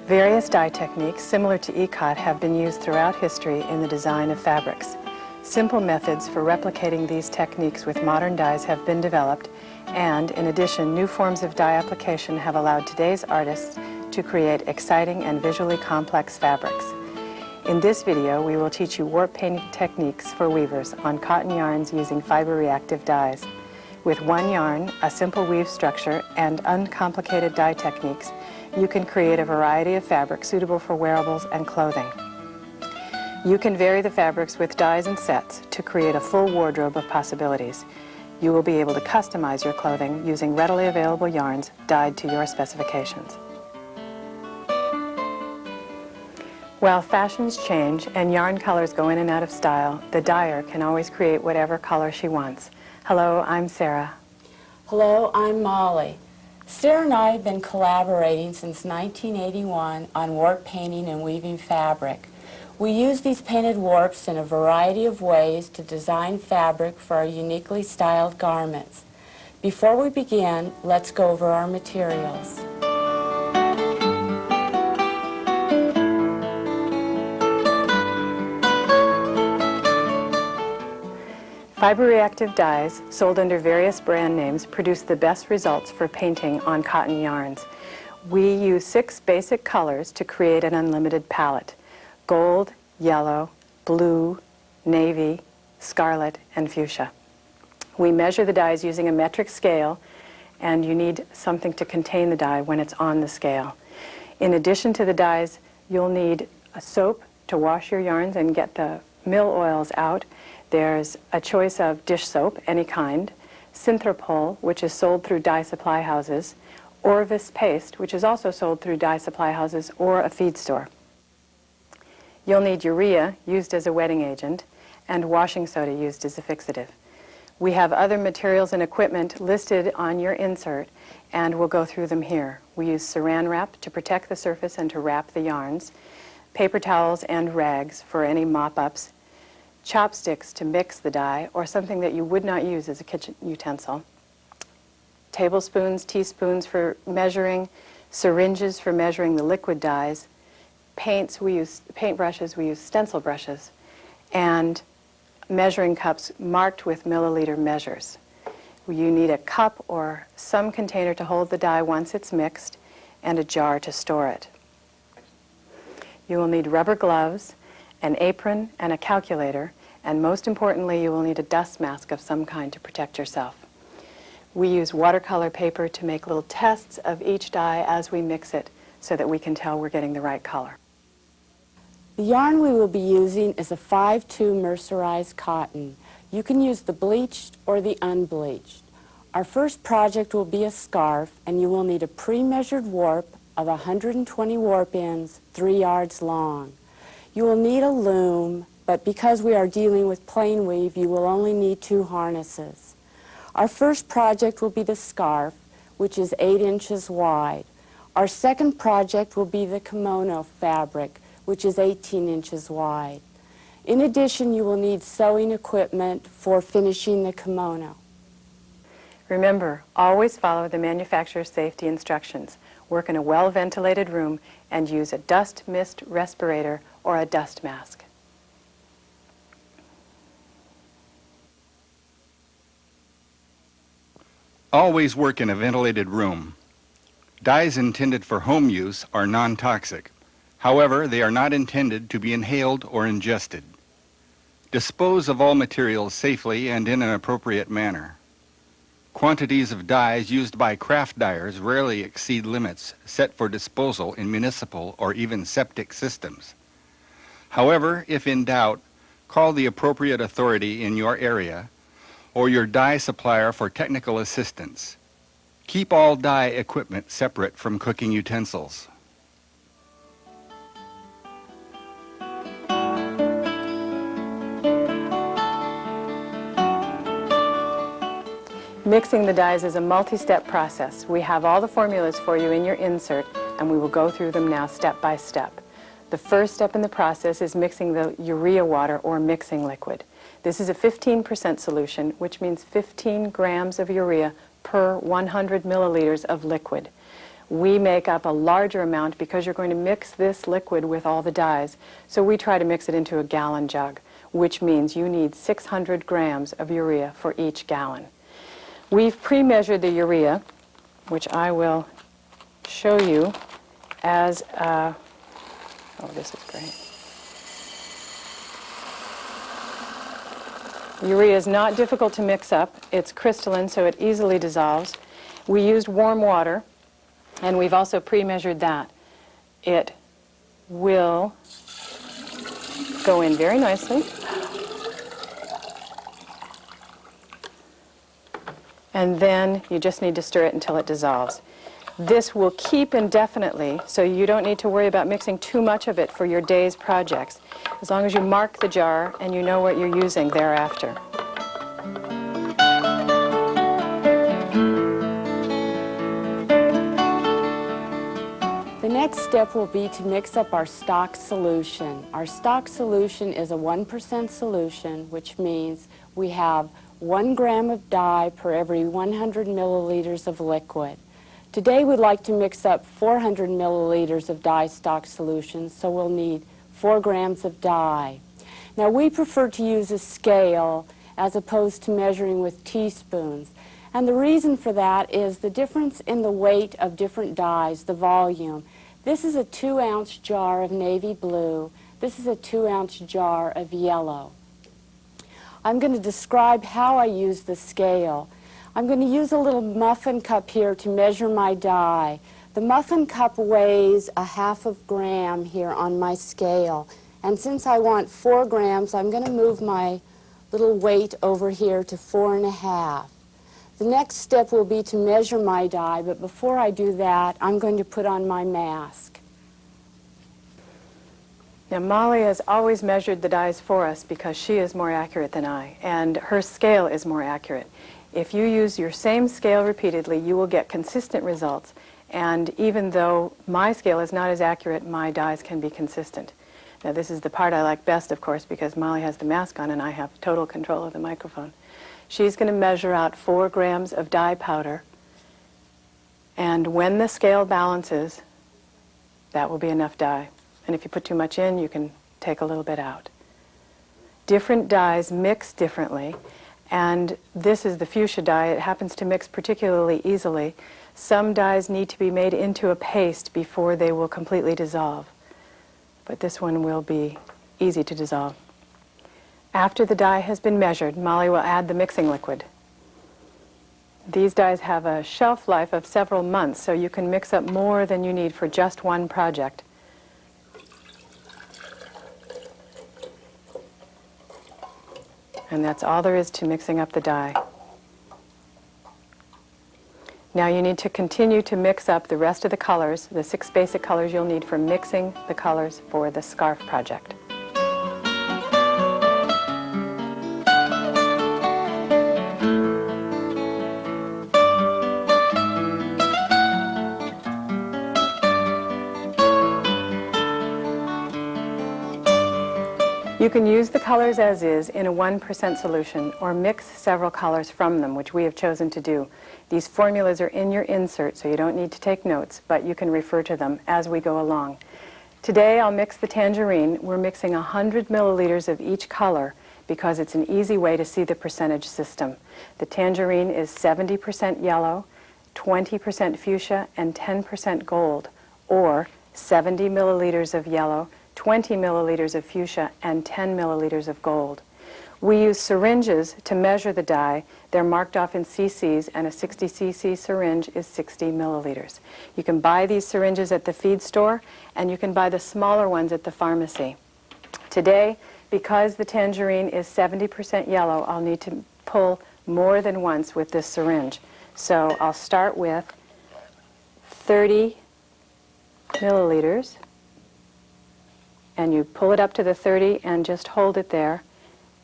Various dye techniques similar to ikat have been used throughout history in the design of fabrics. Simple methods for replicating these techniques with modern dyes have been developed, and in addition, new forms of dye application have allowed today's artists to create exciting and visually complex fabrics. In this video, we will teach you warp painting techniques for weavers on cotton yarns using fiber reactive dyes. With one yarn, a simple weave structure, and uncomplicated dye techniques, you can create a variety of fabrics suitable for wearables and clothing. You can vary the fabrics with dyes and sets to create a full wardrobe of possibilities. You will be able to customize your clothing using readily available yarns dyed to your specifications. While fashions change and yarn colors go in and out of style, the dyer can always create whatever color she wants. Hello, I'm Sarah. Hello, I'm Molly. Sarah and I have been collaborating since 1981 on warp painting and weaving fabric. We use these painted warps in a variety of ways to design fabric for our uniquely styled garments. Before we begin, let's go over our materials. Fiber reactive dyes, sold under various brand names, produce the best results for painting on cotton yarns. We use 6 basic colors to create an unlimited palette: gold, yellow, blue, navy, scarlet, and fuchsia. We measure the dyes using a metric scale, and you need something to contain the dye when it's on the scale. In addition to the dyes, you'll need a soap to wash your yarns and get the mill oils out. There's a choice of dish soap, any kind, Synthropol, which is sold through dye supply houses, Orvis paste, which is also sold through dye supply houses or a feed store. You'll need urea, used as a wetting agent, and washing soda, used as a fixative. We have other materials and equipment listed on your insert, and we'll go through them here. We use saran wrap to protect the surface and to wrap the yarns, paper towels and rags for any mop-ups, chopsticks to mix the dye, or something that you would not use as a kitchen utensil, tablespoons, teaspoons for measuring, syringes for measuring the liquid dyes, paints, we use paint brushes, we use stencil brushes, and measuring cups marked with milliliter measures. You need a cup or some container to hold the dye once it's mixed, and a jar to store it. You will need rubber gloves, an apron, and a calculator, and most importantly, you will need a dust mask of some kind to protect yourself. We use watercolor paper to make little tests of each dye as we mix it so that we can tell we're getting the right color. The yarn we will be using is a 5-2 mercerized cotton. You can use the bleached or the unbleached. Our first project will be a scarf, and you will need a pre-measured warp of 120 warp ends, 3 yards long. You will need a loom, but because we are dealing with plain weave, you will only need 2 harnesses. Our first project will be the scarf, which is 8 inches wide. Our second project will be the kimono fabric, which is 18 inches wide. In addition, you will need sewing equipment for finishing the kimono. Remember, always follow the manufacturer's safety instructions. Work in a well-ventilated room and use a dust mist respirator or a dust mask. Always work in a ventilated room. Dyes intended for home use are non-toxic. However, they are not intended to be inhaled or ingested. Dispose of all materials safely and in an appropriate manner. Quantities of dyes used by craft dyers rarely exceed limits set for disposal in municipal or even septic systems. However, if in doubt, call the appropriate authority in your area or your dye supplier for technical assistance. Keep all dye equipment separate from cooking utensils. Mixing the dyes is a multi-step process. We have all the formulas for you in your insert, and we will go through them now step by step. The first step in the process is mixing the urea water or mixing liquid. This is a 15% solution, which means 15 grams of urea per 100 milliliters of liquid. We make up a larger amount because you're going to mix this liquid with all the dyes. So we try to mix it into a gallon jug, which means you need 600 grams of urea for each gallon. We've pre-measured the urea, which I will show you as a, oh, this is great. Urea is not difficult to mix up. It's crystalline, so it easily dissolves. We used warm water, and we've also pre-measured that. It will go in very nicely. And then you just need to stir it until it dissolves. This will keep indefinitely, so you don't need to worry about mixing too much of it for your day's projects, as long as you mark the jar and you know what you're using thereafter. The next step will be to mix up our stock solution. Our stock solution is a 1% solution, which means we have 1 gram of dye per every 100 milliliters of liquid. Today we'd like to mix up 400 milliliters of dye stock solution, so we'll need 4 grams of dye. Now we prefer to use a scale as opposed to measuring with teaspoons. And the reason for that is the difference in the weight of different dyes, the volume. This is a 2-ounce jar of navy blue. This is a 2-ounce jar of yellow. I'm going to describe how I use the scale. I'm going to use a little muffin cup here to measure my dye. The muffin cup weighs a half of gram here on my scale. And since I want 4 grams, I'm going to move my little weight over here to 4.5. The next step will be to measure my dye, but before I do that, I'm going to put on my mask. Now, Molly has always measured the dyes for us because she is more accurate than I, and her scale is more accurate. If you use your same scale repeatedly, you will get consistent results. And even though my scale is not as accurate, my dyes can be consistent. Now, this is the part I like best, of course, because Molly has the mask on and I have total control of the microphone. She's going to measure out 4 grams of dye powder. And when the scale balances, that will be enough dye. And if you put too much in, you can take a little bit out. Different dyes mix differently. And this is the fuchsia dye. It happens to mix particularly easily. Some dyes need to be made into a paste before they will completely dissolve. But this one will be easy to dissolve. After the dye has been measured, Molly will add the mixing liquid. These dyes have a shelf life of several months, so you can mix up more than you need for just one project. And that's all there is to mixing up the dye. Now you need to continue to mix up the rest of the colors, the 6 basic colors you'll need for mixing the colors for the scarf project. You can use the colors as is in a 1% solution or mix several colors from them, which we have chosen to do. These formulas are in your insert, so you don't need to take notes, but you can refer to them as we go along. Today I'll mix the tangerine. We're mixing 100 milliliters of each color because it's an easy way to see the percentage system. The tangerine is 70% yellow, 20% fuchsia, and 10% gold, or 70 milliliters of yellow, 20 milliliters of fuchsia, and 10 milliliters of gold. We use syringes to measure the dye. They're marked off in cc's, and a 60 cc syringe is 60 milliliters. You can buy these syringes at the feed store, and you can buy the smaller ones at the pharmacy. Today, because the tangerine is 70% yellow, I'll need to pull more than once with this syringe. So I'll start with 30 milliliters. And you pull it up to the 30 and just hold it there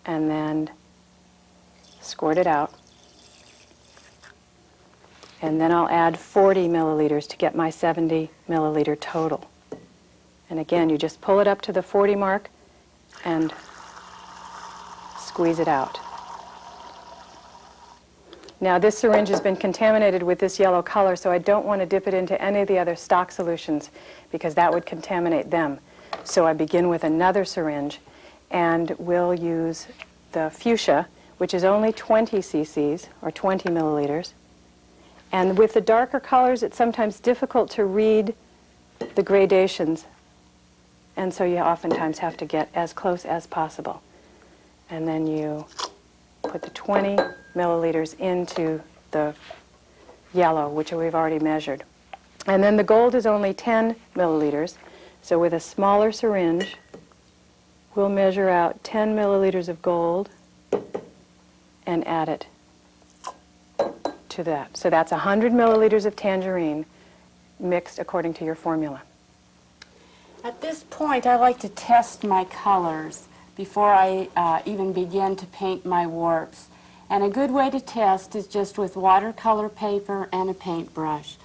and then squirt it out. And then I'll add 40 milliliters to get my 70 milliliter total. And again, you just pull it up to the 40 mark and squeeze it out. Now this syringe has been contaminated with this yellow color, so I don't want to dip it into any of the other stock solutions because that would contaminate them. So I begin with another syringe, and we'll use the fuchsia, which is only 20 cc's or 20 milliliters. And with the darker colors, it's sometimes difficult to read the gradations, and so you oftentimes have to get as close as possible. And then you put the 20 milliliters into the yellow, which we've already measured. And then the gold is only 10 milliliters, so with a smaller syringe, we'll measure out 10 milliliters of gold and add it to that. So that's 100 milliliters of tangerine mixed according to your formula. At this point, I like to test my colors before I even begin to paint my warps. And a good way to test is just with watercolor paper and a paintbrush.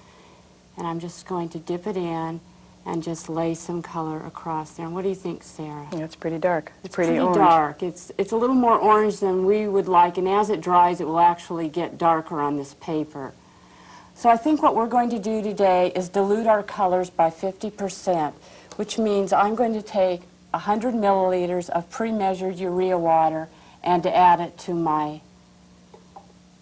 And I'm just going to dip it in and just lay some color across there. And what do you think, Sarah? Yeah, it's pretty dark. It's pretty orange. dark. It's a little more orange than we would like, and as it dries, it will actually get darker on this paper. So I think what we're going to do today is dilute our colors by 50%, which means I'm going to take 100 milliliters of pre-measured urea water and to add it to my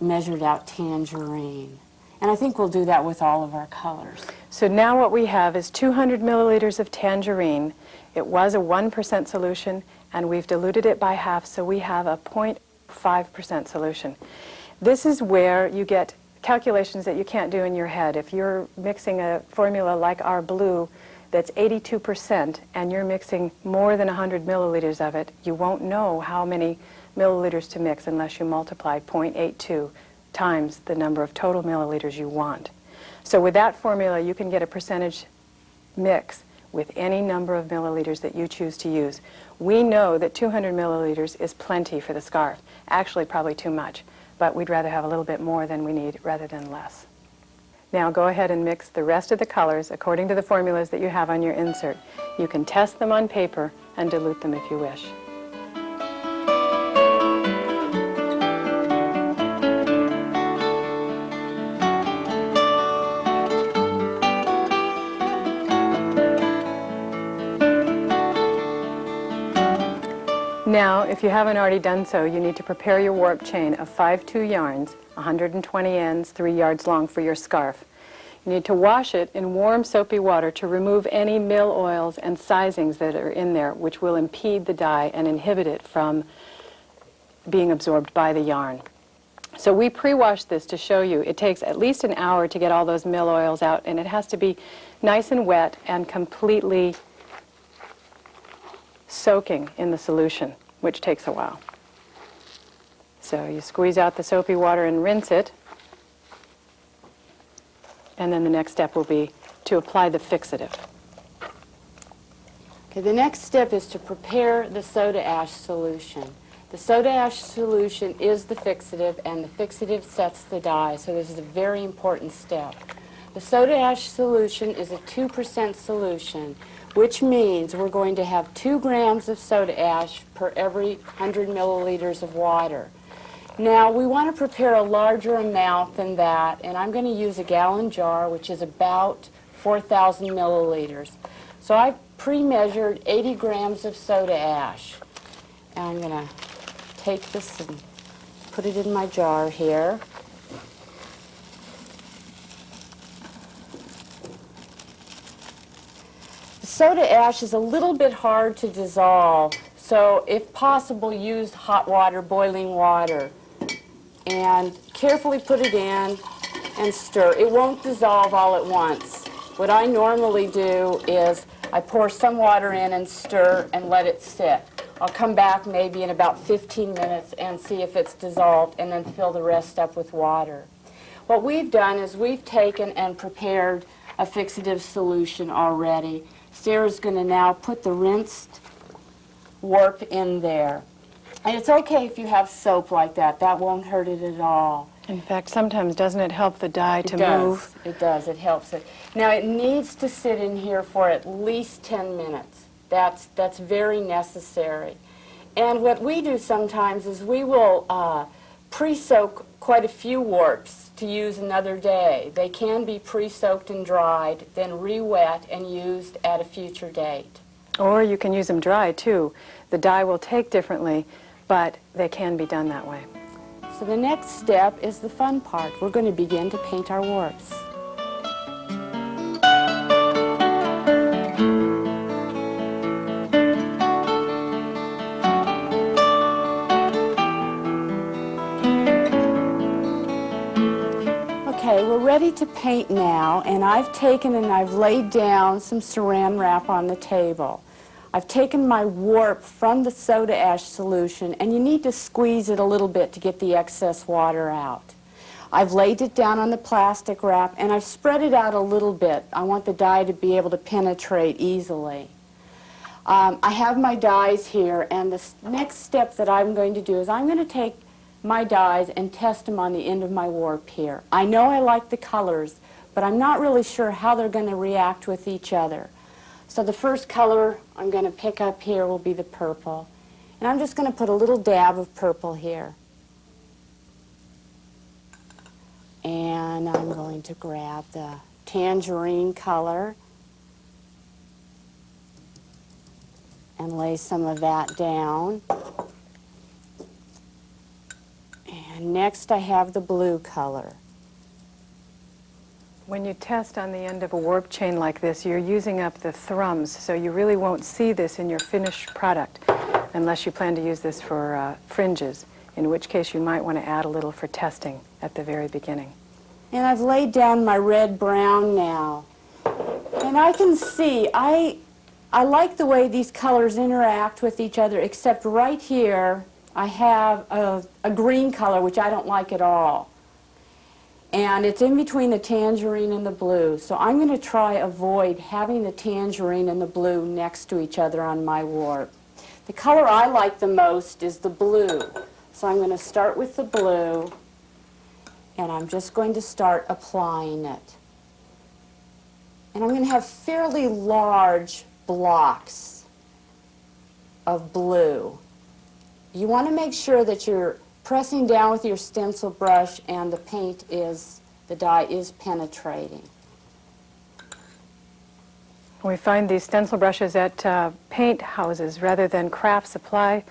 measured out tangerine. And I think we'll do that with all of our colors. So now what we have is 200 milliliters of tangerine. It was a 1% solution, and we've diluted it by half, so we have a 0.5% solution. This is where you get calculations that you can't do in your head. If you're mixing a formula like our blue that's 82% and you're mixing more than 100 milliliters of it, you won't know how many milliliters to mix unless you multiply 0.82 times the number of total milliliters you want. So with that formula, you can get a percentage mix with any number of milliliters that you choose to use. We know that 200 milliliters is plenty for the scarf, actually probably too much, but we'd rather have a little bit more than we need rather than less. Now go ahead and mix the rest of the colors according to the formulas that you have on your insert. You can test them on paper and dilute them if you wish. Now, if you haven't already done so, you need to prepare your warp chain of 5/2 yarns, 120 ends, 3 yards long for your scarf. You need to wash it in warm soapy water to remove any mill oils and sizings that are in there, which will impede the dye and inhibit it from being absorbed by the yarn. So we pre-washed this to show you. It takes at least an hour to get all those mill oils out, and it has to be nice and wet and completely soaking in the solution, which takes a while. So you squeeze out the soapy water and rinse it, and then the next step will be to apply the fixative. Okay, the next step is to prepare the soda ash solution. The soda ash solution is the fixative, and the fixative sets the dye, so this is a very important step. The soda ash solution is a 2% solution, which means we're going to have 2 grams of soda ash per every 100 milliliters of water. Now, we want to prepare a larger amount than that, and I'm going to use a gallon jar, which is about 4,000 milliliters. So I've pre-measured 80 grams of soda ash. And I'm going to take this and put it in my jar here. The soda ash is a little bit hard to dissolve, so if possible, use hot water, boiling water, and carefully put it in and stir. It won't dissolve all at once. What I normally do is I pour some water in and stir and let it sit. I'll come back maybe in about 15 minutes and see if it's dissolved, and then fill the rest up with water. What we've done is we've taken and prepared a fixative solution already. Sarah's going to now put the rinsed warp in there. And it's okay if you have soap like that. That won't hurt it at all. In fact, sometimes doesn't it help the dye to move? It does. It helps it. Now, it needs to sit in here for at least 10 minutes. That's very necessary. And what we do sometimes is we will pre-soak quite a few warps to use another day. They can be pre-soaked and dried, then re-wet and used at a future date. Or you can use them dry too. The dye will take differently, but they can be done that way. So the next step is the fun part. We're going to begin to paint our warps. Okay, we're ready to paint now, and I've taken and I've laid down some saran wrap on the table. I've taken my warp from the soda ash solution, and you need to squeeze it a little bit to get the excess water out. I've laid it down on the plastic wrap, and I've spread it out a little bit. I want the dye to be able to penetrate easily. I have my dyes here, and the next step that I'm going to do is I'm going to take my dyes and test them on the end of my warp here. I know I like the colors, but I'm not really sure how they're going to react with each other. So the first color I'm going to pick up here will be the purple. And I'm just going to put a little dab of purple here. And I'm going to grab the tangerine color and lay some of that down. And next I have the blue color. When you test on the end of a warp chain like this, you're using up the thrums, so you really won't see this in your finished product unless you plan to use this for fringes, in which case you might want to add a little for testing at the very beginning. And I've laid down my red-brown now. And I can see, I like the way these colors interact with each other, except right here I have a green color, which I don't like at all. And it's in between the tangerine and the blue. So I'm going to try avoid having the tangerine and the blue next to each other on my warp. The color I like the most is the blue. So I'm going to start with the blue, and I'm just going to start applying it. And I'm going to have fairly large blocks of blue. You want to make sure that you're pressing down with your stencil brush and the dye is penetrating. We find these stencil brushes at paint houses rather than craft supply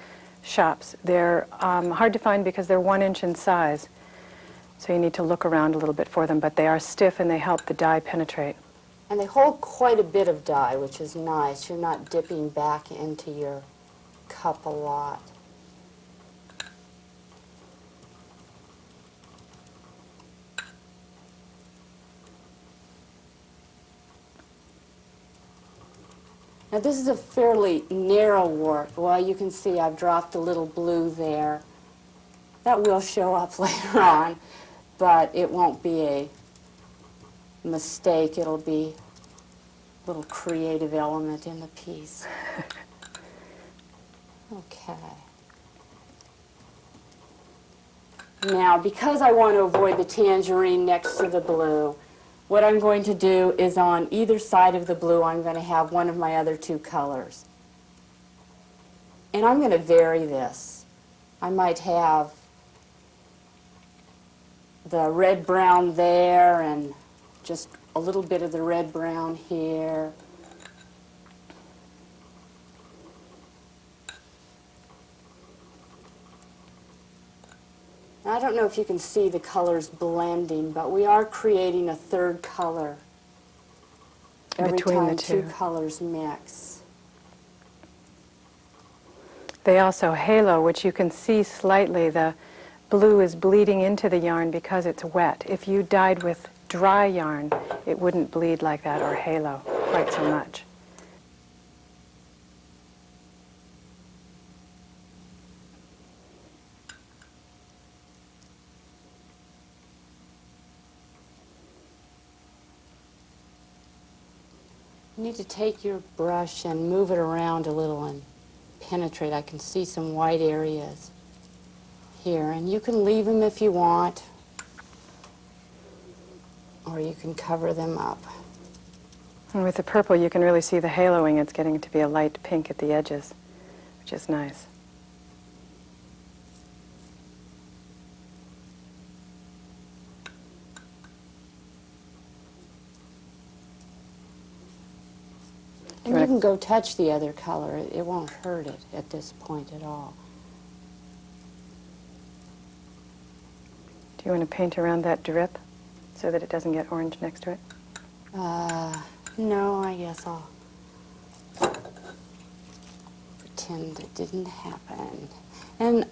shops. They're hard to find because they're 1 inch in size. So you need to look around a little bit for them, but they are stiff and they help the dye penetrate. And they hold quite a bit of dye, which is nice. You're not dipping back into your cup a lot. Now this is a fairly narrow warp. Well, you can see I've dropped a little blue there. That will show up later on, but it won't be a mistake. It'll be a little creative element in the piece. Okay. Now, because I want to avoid the tangerine next to the blue, what I'm going to do is on either side of the blue, I'm going to have one of my other 2 colors. And I'm going to vary this. I might have the red-brown there and just a little bit of the red-brown here. I don't know if you can see the colors blending, but we are creating a 3rd color every Between time the 2 colors mix. They also halo, which you can see slightly. The blue is bleeding into the yarn because it's wet. If you dyed with dry yarn, it wouldn't bleed like that or halo quite so much. You need to take your brush and move it around a little and penetrate. I can see some white areas here, and you can leave them if you want, or you can cover them up. And with the purple, you can really see the haloing. It's getting to be a light pink at the edges, which is nice. And you can go touch the other color. It won't hurt it at this point at all. Do you want to paint around that drip so that it doesn't get orange next to it? No, I guess I'll pretend it didn't happen. And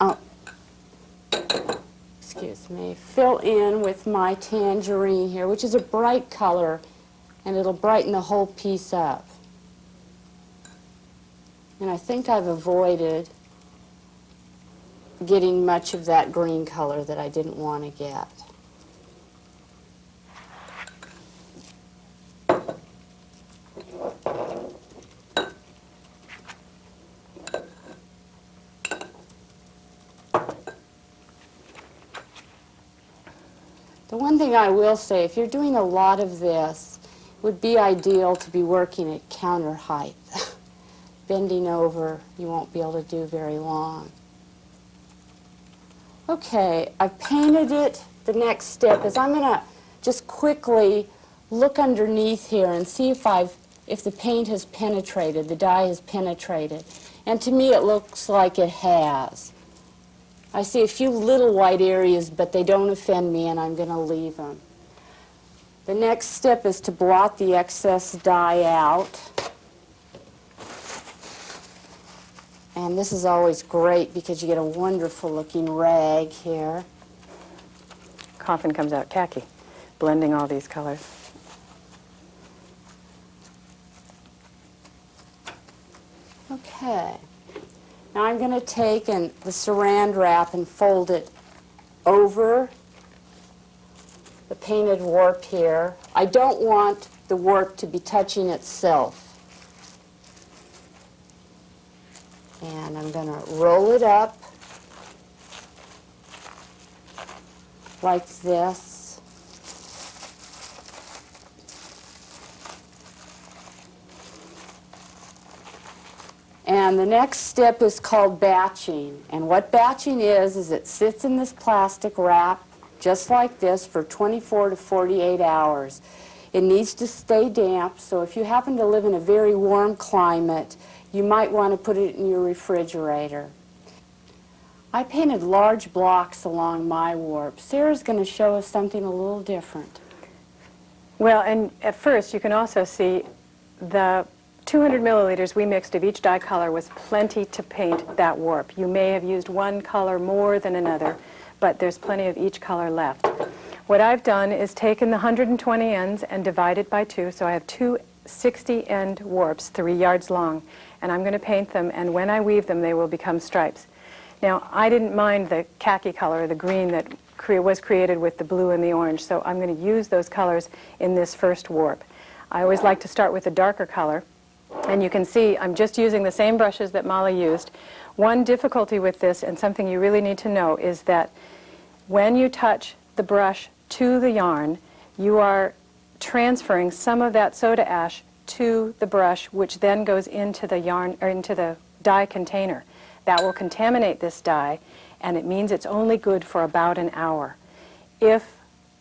excuse me, fill in with my tangerine here, which is a bright color, and it'll brighten the whole piece up. And I think I've avoided getting much of that green color that I didn't want to get. The one thing I will say, if you're doing a lot of this, it would be ideal to be working at counter height. Bending over, you won't be able to do very long. Okay, I've painted it. The next step is I'm going to just quickly look underneath here and see if the paint has penetrated, the dye has penetrated. And to me it looks like it has. I see a few little white areas, but they don't offend me, and I'm going to leave them. The next step is to blot the excess dye out. And this is always great because you get a wonderful looking rag here. Coffin comes out khaki, blending all these colors. Okay. Now I'm going to take the saran wrap and fold it over the painted warp here. I don't want the warp to be touching itself. And I'm going to roll it up like this. And the next step is called batching. And what batching is it sits in this plastic wrap just like this for 24 to 48 hours. It needs to stay damp, so if you happen to live in a very warm climate, you might want to put it in your refrigerator. I painted large blocks along my warp. Sarah's going to show us something a little different. Well, and at first you can also see the 200 milliliters we mixed of each dye color was plenty to paint that warp. You may have used one color more than another, but there's plenty of each color left. What I've done is taken the 120 ends and divided by 2, so I have two 60-end warps, 3 yards long, and I'm going to paint them, and when I weave them, they will become stripes. Now, I didn't mind the khaki color, the green that was created with the blue and the orange, so I'm going to use those colors in this first warp. I always like to start with a darker color, and you can see I'm just using the same brushes that Molly used. One difficulty with this, and something you really need to know, is that when you touch the brush to the yarn, you are transferring some of that soda ash to the brush, which then goes into the yarn or into the dye container. That will contaminate this dye, and it means it's only good for about an hour. If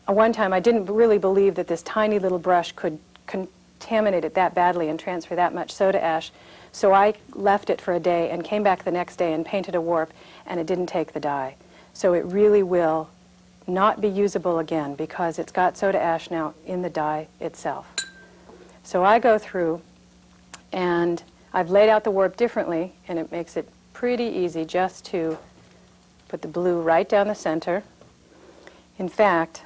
one time I didn't really believe that this tiny little brush could contaminate it that badly and transfer that much soda ash, so I left it for a day and came back the next day and painted a warp, and it didn't take the dye. So it really will not be usable again because it's got soda ash now in the dye itself. So I go through and I've laid out the warp differently, and it makes it pretty easy just to put the blue right down the center. In fact,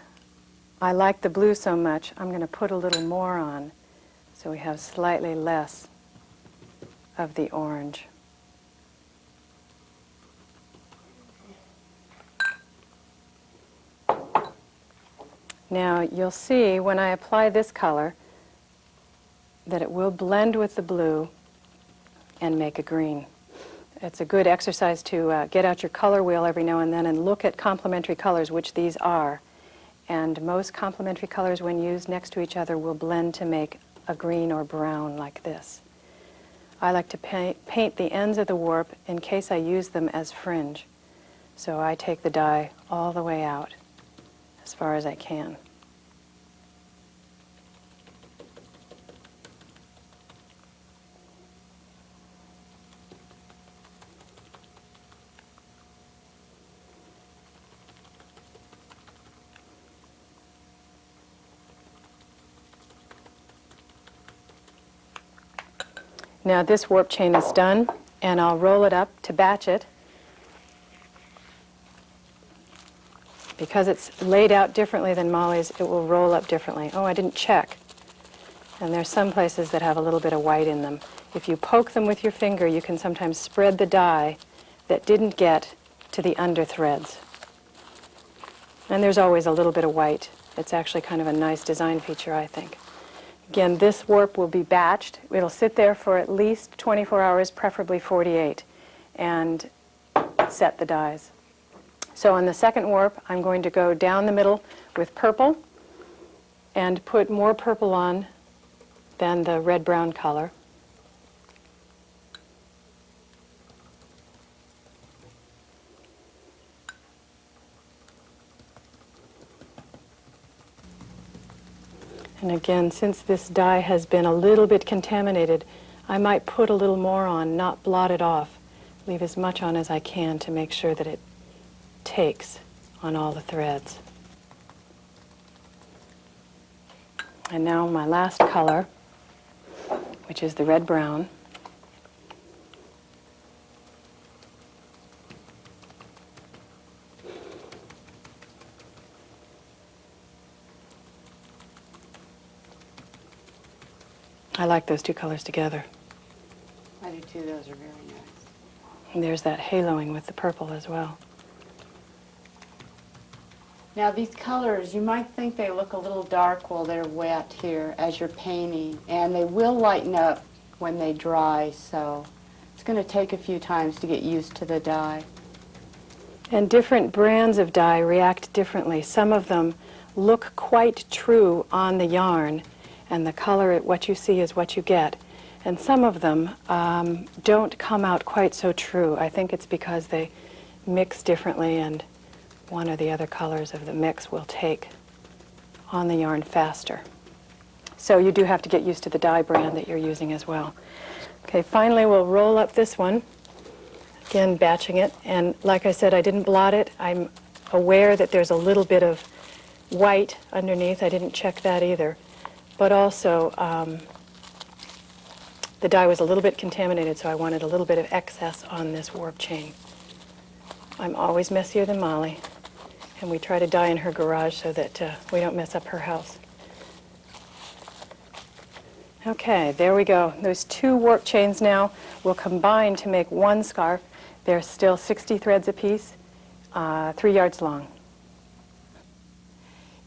I like the blue so much, I'm going to put a little more on so we have slightly less of the orange. Now you'll see when I apply this color that it will blend with the blue and make a green. It's a good exercise to get out your color wheel every now and then and look at complementary colors, which these are. And most complementary colors, when used next to each other, will blend to make a green or brown like this. I like to paint the ends of the warp in case I use them as fringe. So I take the dye all the way out as far as I can. Now this warp chain is done, and I'll roll it up to batch it. Because it's laid out differently than Molly's, it will roll up differently. Oh, I didn't check. And there's some places that have a little bit of white in them. If you poke them with your finger, you can sometimes spread the dye that didn't get to the under threads. And there's always a little bit of white. It's actually kind of a nice design feature, I think. Again, this warp will be batched. It'll sit there for at least 24 hours, preferably 48, and set the dyes. So on the second warp, I'm going to go down the middle with purple and put more purple on than the red-brown color. And again, since this dye has been a little bit contaminated, I might put a little more on, not blot it off. Leave as much on as I can to make sure that it takes on all the threads. And now my last color, which is the red-brown. I like those two colors together. I do too. Those are very nice. And there's that haloing with the purple as well. Now these colors, you might think they look a little dark while they're wet here as you're painting, and they will lighten up when they dry, so it's going to take a few times to get used to the dye. And different brands of dye react differently. Some of them look quite true on the yarn, and the color, what you see is what you get. And some of them don't come out quite so true. I think it's because they mix differently, and one or the other colors of the mix will take on the yarn faster. So you do have to get used to the dye brand that you're using as well. Okay, finally we'll roll up this one, again batching it, and like I said, I didn't blot it. I'm aware that there's a little bit of white underneath. I didn't check that either. But also, the dye was a little bit contaminated, so I wanted a little bit of excess on this warp chain. I'm always messier than Molly, and we try to dye in her garage so that we don't mess up her house. Okay, there we go. Those two warp chains now will combine to make one scarf. They're still 60 threads apiece, 3 yards long.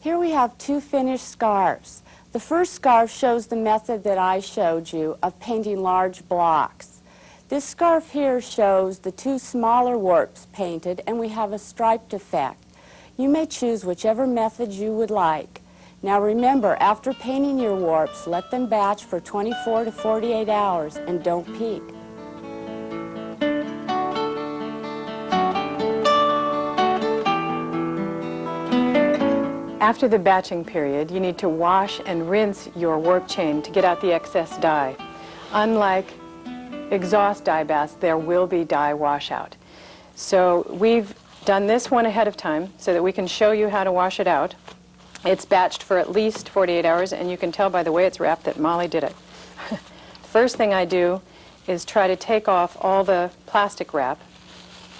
Here we have two finished scarves. The first scarf shows the method that I showed you of painting large blocks. This scarf here shows the two smaller warps painted, and we have a striped effect. You may choose whichever method you would like. Now remember, after painting your warps, let them batch for 24 to 48 hours and don't peak. After the batching period, you need to wash and rinse your warp chain to get out the excess dye. Unlike exhaust dye baths, there will be dye washout. So we've done this one ahead of time so that we can show you how to wash it out. It's batched for at least 48 hours, and you can tell by the way it's wrapped that Molly did it. First thing I do is try to take off all the plastic wrap,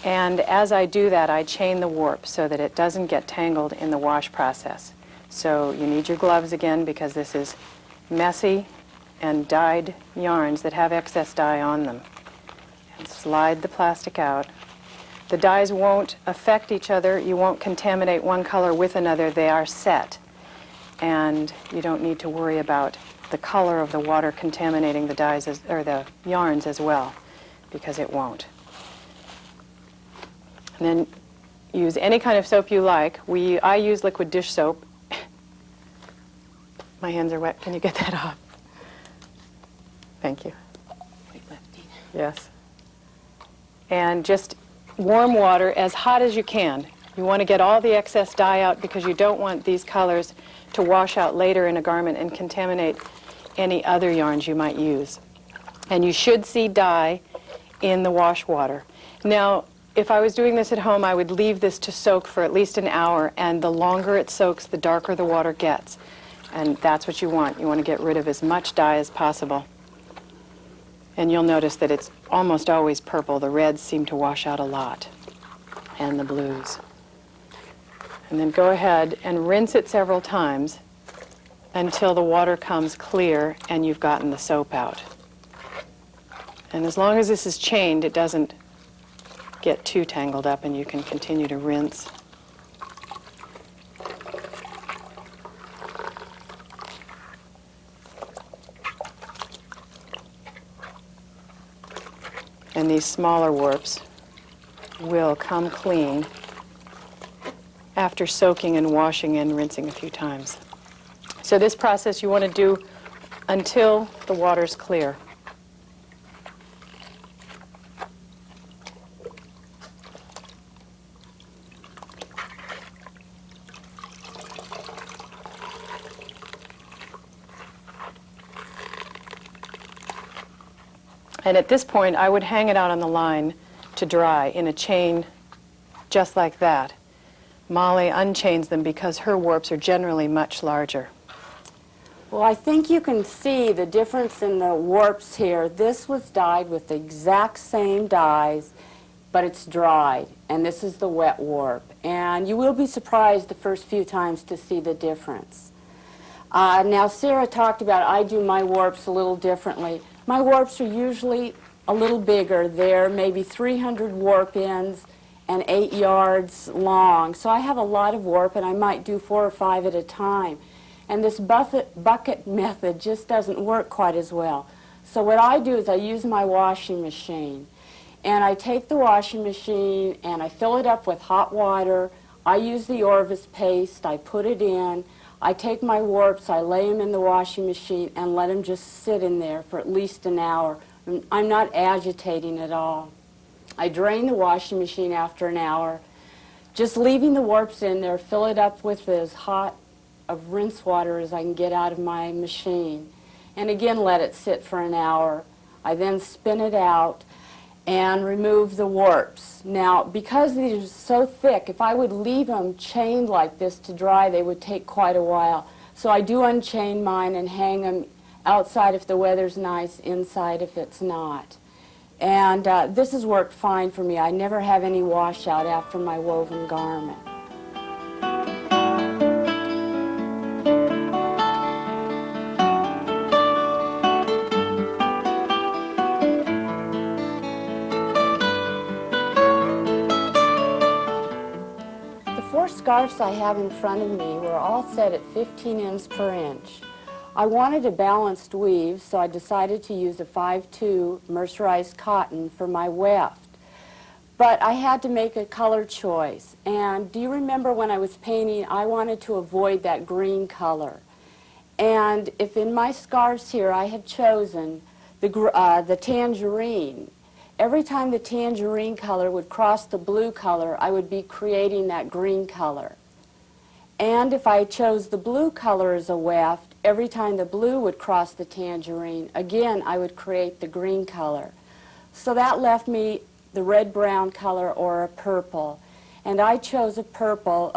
and as I do that, I chain the warp so that it doesn't get tangled in the wash process. So you need your gloves again because this is messy and dyed yarns that have excess dye on them. And slide the plastic out. The dyes won't affect each other. You won't contaminate one color with another. They are set. And you don't need to worry about the color of the water contaminating the dyes or the yarns as well, because it won't. And then use any kind of soap you like. I use liquid dish soap. My hands are wet. Can you get that off? Thank you. Weightlifting. Yes. And just warm water as hot as you can. You want to get all the excess dye out because you don't want these colors to wash out later in a garment and contaminate any other yarns you might use. And you should see dye in the wash water. Now, if I was doing this at home, I would leave this to soak for at least an hour, and the longer it soaks, the darker the water gets. And that's what you want. You want to get rid of as much dye as possible. And you'll notice that it's almost always purple. The reds seem to wash out a lot, and the blues. And then go ahead and rinse it several times until the water comes clear and you've gotten the soap out. And as long as this is chained, it doesn't get too tangled up, and you can continue to rinse. And these smaller warps will come clean after soaking and washing and rinsing a few times. So this process you want to do until the water's clear. And at this point, I would hang it out on the line to dry in a chain just like that. Molly unchains them because her warps are generally much larger. Well, I think you can see the difference in the warps here. This was dyed with the exact same dyes, but it's dried, and this is the wet warp. And you will be surprised the first few times to see the difference. Now, Sarah talked about I do my warps a little differently. My warps are usually a little bigger. They're maybe 300 warp ends and 8 yards long. So I have a lot of warp, and I might do 4 or 5 at a time. And this bucket method just doesn't work quite as well. So what I do is I use my washing machine. And I take the washing machine and I fill it up with hot water. I use the Orvis paste. I put it in. I take my warps, I lay them in the washing machine and let them just sit in there for at least an hour. I'm not agitating at all. I drain the washing machine after an hour, just leaving the warps in there, fill it up with as hot of rinse water as I can get out of my machine. And again, let it sit for an hour. I then spin it out and remove the warps. Now, because these are so thick, if I would leave them chained like this to dry, they would take quite a while. So I do unchain mine and hang them outside if the weather's nice, inside if it's not. And this has worked fine for me. I never have any washout after my woven garment. Scarves I have in front of me were all set at 15 ends per inch. I wanted a balanced weave, so I decided to use a 5/2 mercerized cotton for my weft. But I had to make a color choice. And do you remember when I was painting, I wanted to avoid that green color. And if in my scarves here I had chosen the tangerine, every time the tangerine color would cross the blue color, I would be creating that green color. And if I chose the blue color as a weft, every time the blue would cross the tangerine, again, I would create the green color. So that left me the red-brown color or a purple. And I chose a purple,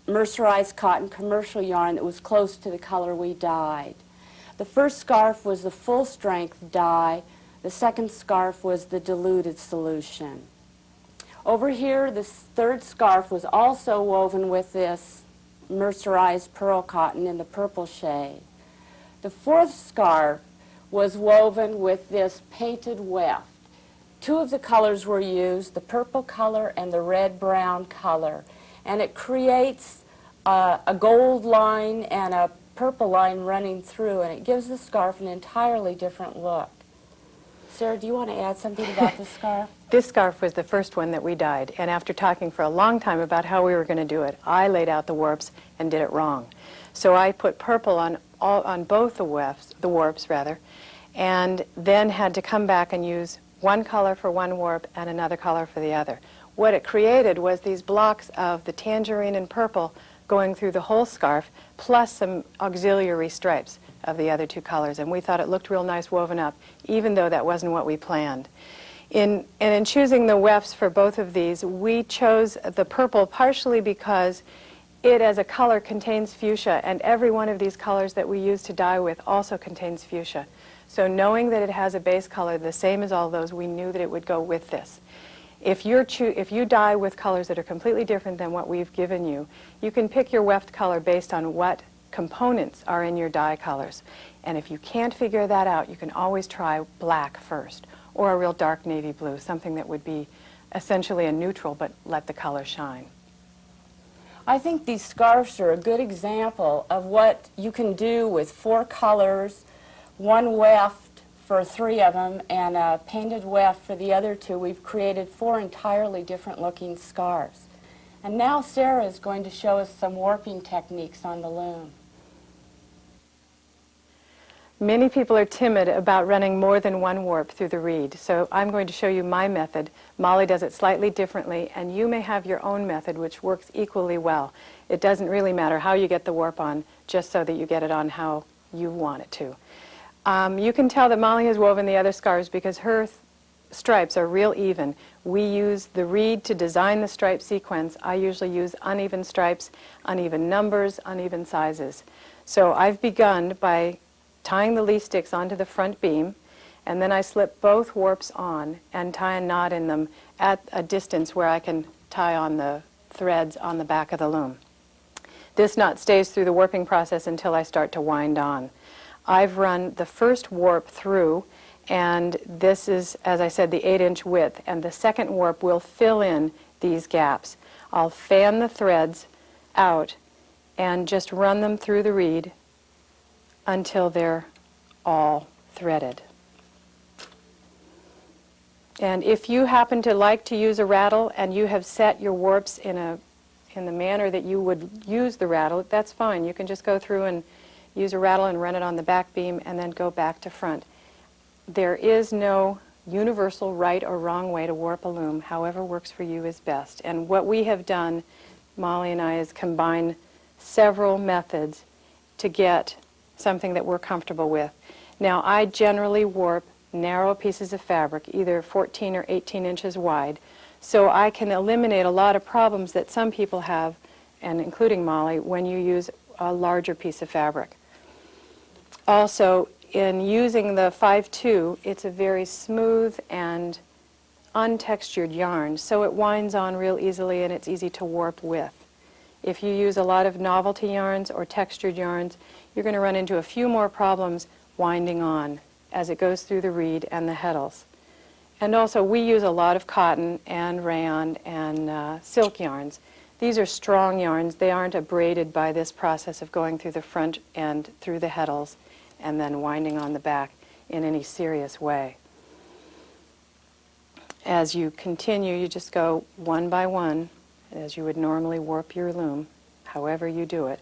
mercerized cotton commercial yarn that was close to the color we dyed. The first scarf was the full-strength dye. The second scarf was the diluted solution. Over here, the third scarf was also woven with this mercerized pearl cotton in the purple shade. The fourth scarf was woven with this painted weft. 2 of the colors were used, the purple color and the red-brown color. And it creates a gold line and a purple line running through, and it gives the scarf an entirely different look. Sarah, do you want to add something about the scarf? This scarf was the first one that we dyed, and after talking for a long time about how we were going to do it, I laid out the warps and did it wrong. So I put purple on both the warps, and then had to come back and use one color for one warp and another color for the other. What it created was these blocks of the tangerine and purple going through the whole scarf, plus some auxiliary stripes of the other 2 colors, and we thought it looked real nice woven up, even though that wasn't what we planned. In choosing the wefts for both of these, we chose the purple partially because it as a color contains fuchsia, and every one of these colors that we use to dye with also contains fuchsia. So knowing that it has a base color the same as all those, we knew that it would go with this. If you dye with colors that are completely different than what we've given you, you can pick your weft color based on what components are in your dye colors. And if you can't figure that out, you can always try black first, or a real dark navy blue, something that would be essentially a neutral but let the color shine. I think these scarves are a good example of what you can do with 4 colors, 1 weft for 3 of them, and a painted weft for the other 2. We've created 4 entirely different looking scarves. And now Sarah is going to show us some warping techniques on the loom. Many people are timid about running more than 1 warp through the reed, so I'm going to show you my method. Molly does it slightly differently, and you may have your own method which works equally well. It doesn't really matter how you get the warp on, just so that you get it on how you want it to. You can tell that Molly has woven the other scarves because her stripes are real even. We use the reed to design the stripe sequence. I usually use uneven stripes, uneven numbers, uneven sizes. So I've begun by tying the lee sticks onto the front beam, and then I slip both warps on and tie a knot in them at a distance where I can tie on the threads on the back of the loom. This knot stays through the warping process until I start to wind on. I've run the first warp through, and this is, as I said, the 8-inch width, and the second warp will fill in these gaps. I'll fan the threads out and just run them through the reed until they're all threaded. And if you happen to like to use a rattle and you have set your warps in the manner that you would use the rattle, that's fine. You can just go through and use a rattle and run it on the back beam and then go back to front. There is no universal right or wrong way to warp a loom. However works for you is best. And what we have done, Molly and I, is combine several methods to get something that we're comfortable with. Now, I generally warp narrow pieces of fabric, either 14 or 18 inches wide, so I can eliminate a lot of problems that some people have, and including Molly, when you use a larger piece of fabric. Also, in using the 5/2, it's a very smooth and untextured yarn, so it winds on real easily and it's easy to warp with. If you use a lot of novelty yarns or textured yarns, you're going to run into a few more problems winding on as it goes through the reed and the heddles. And also, we use a lot of cotton and rayon and silk yarns. These are strong yarns. They aren't abraded by this process of going through the front and through the heddles and then winding on the back in any serious way. As you continue, you just go one by one, as you would normally warp your loom, however you do it.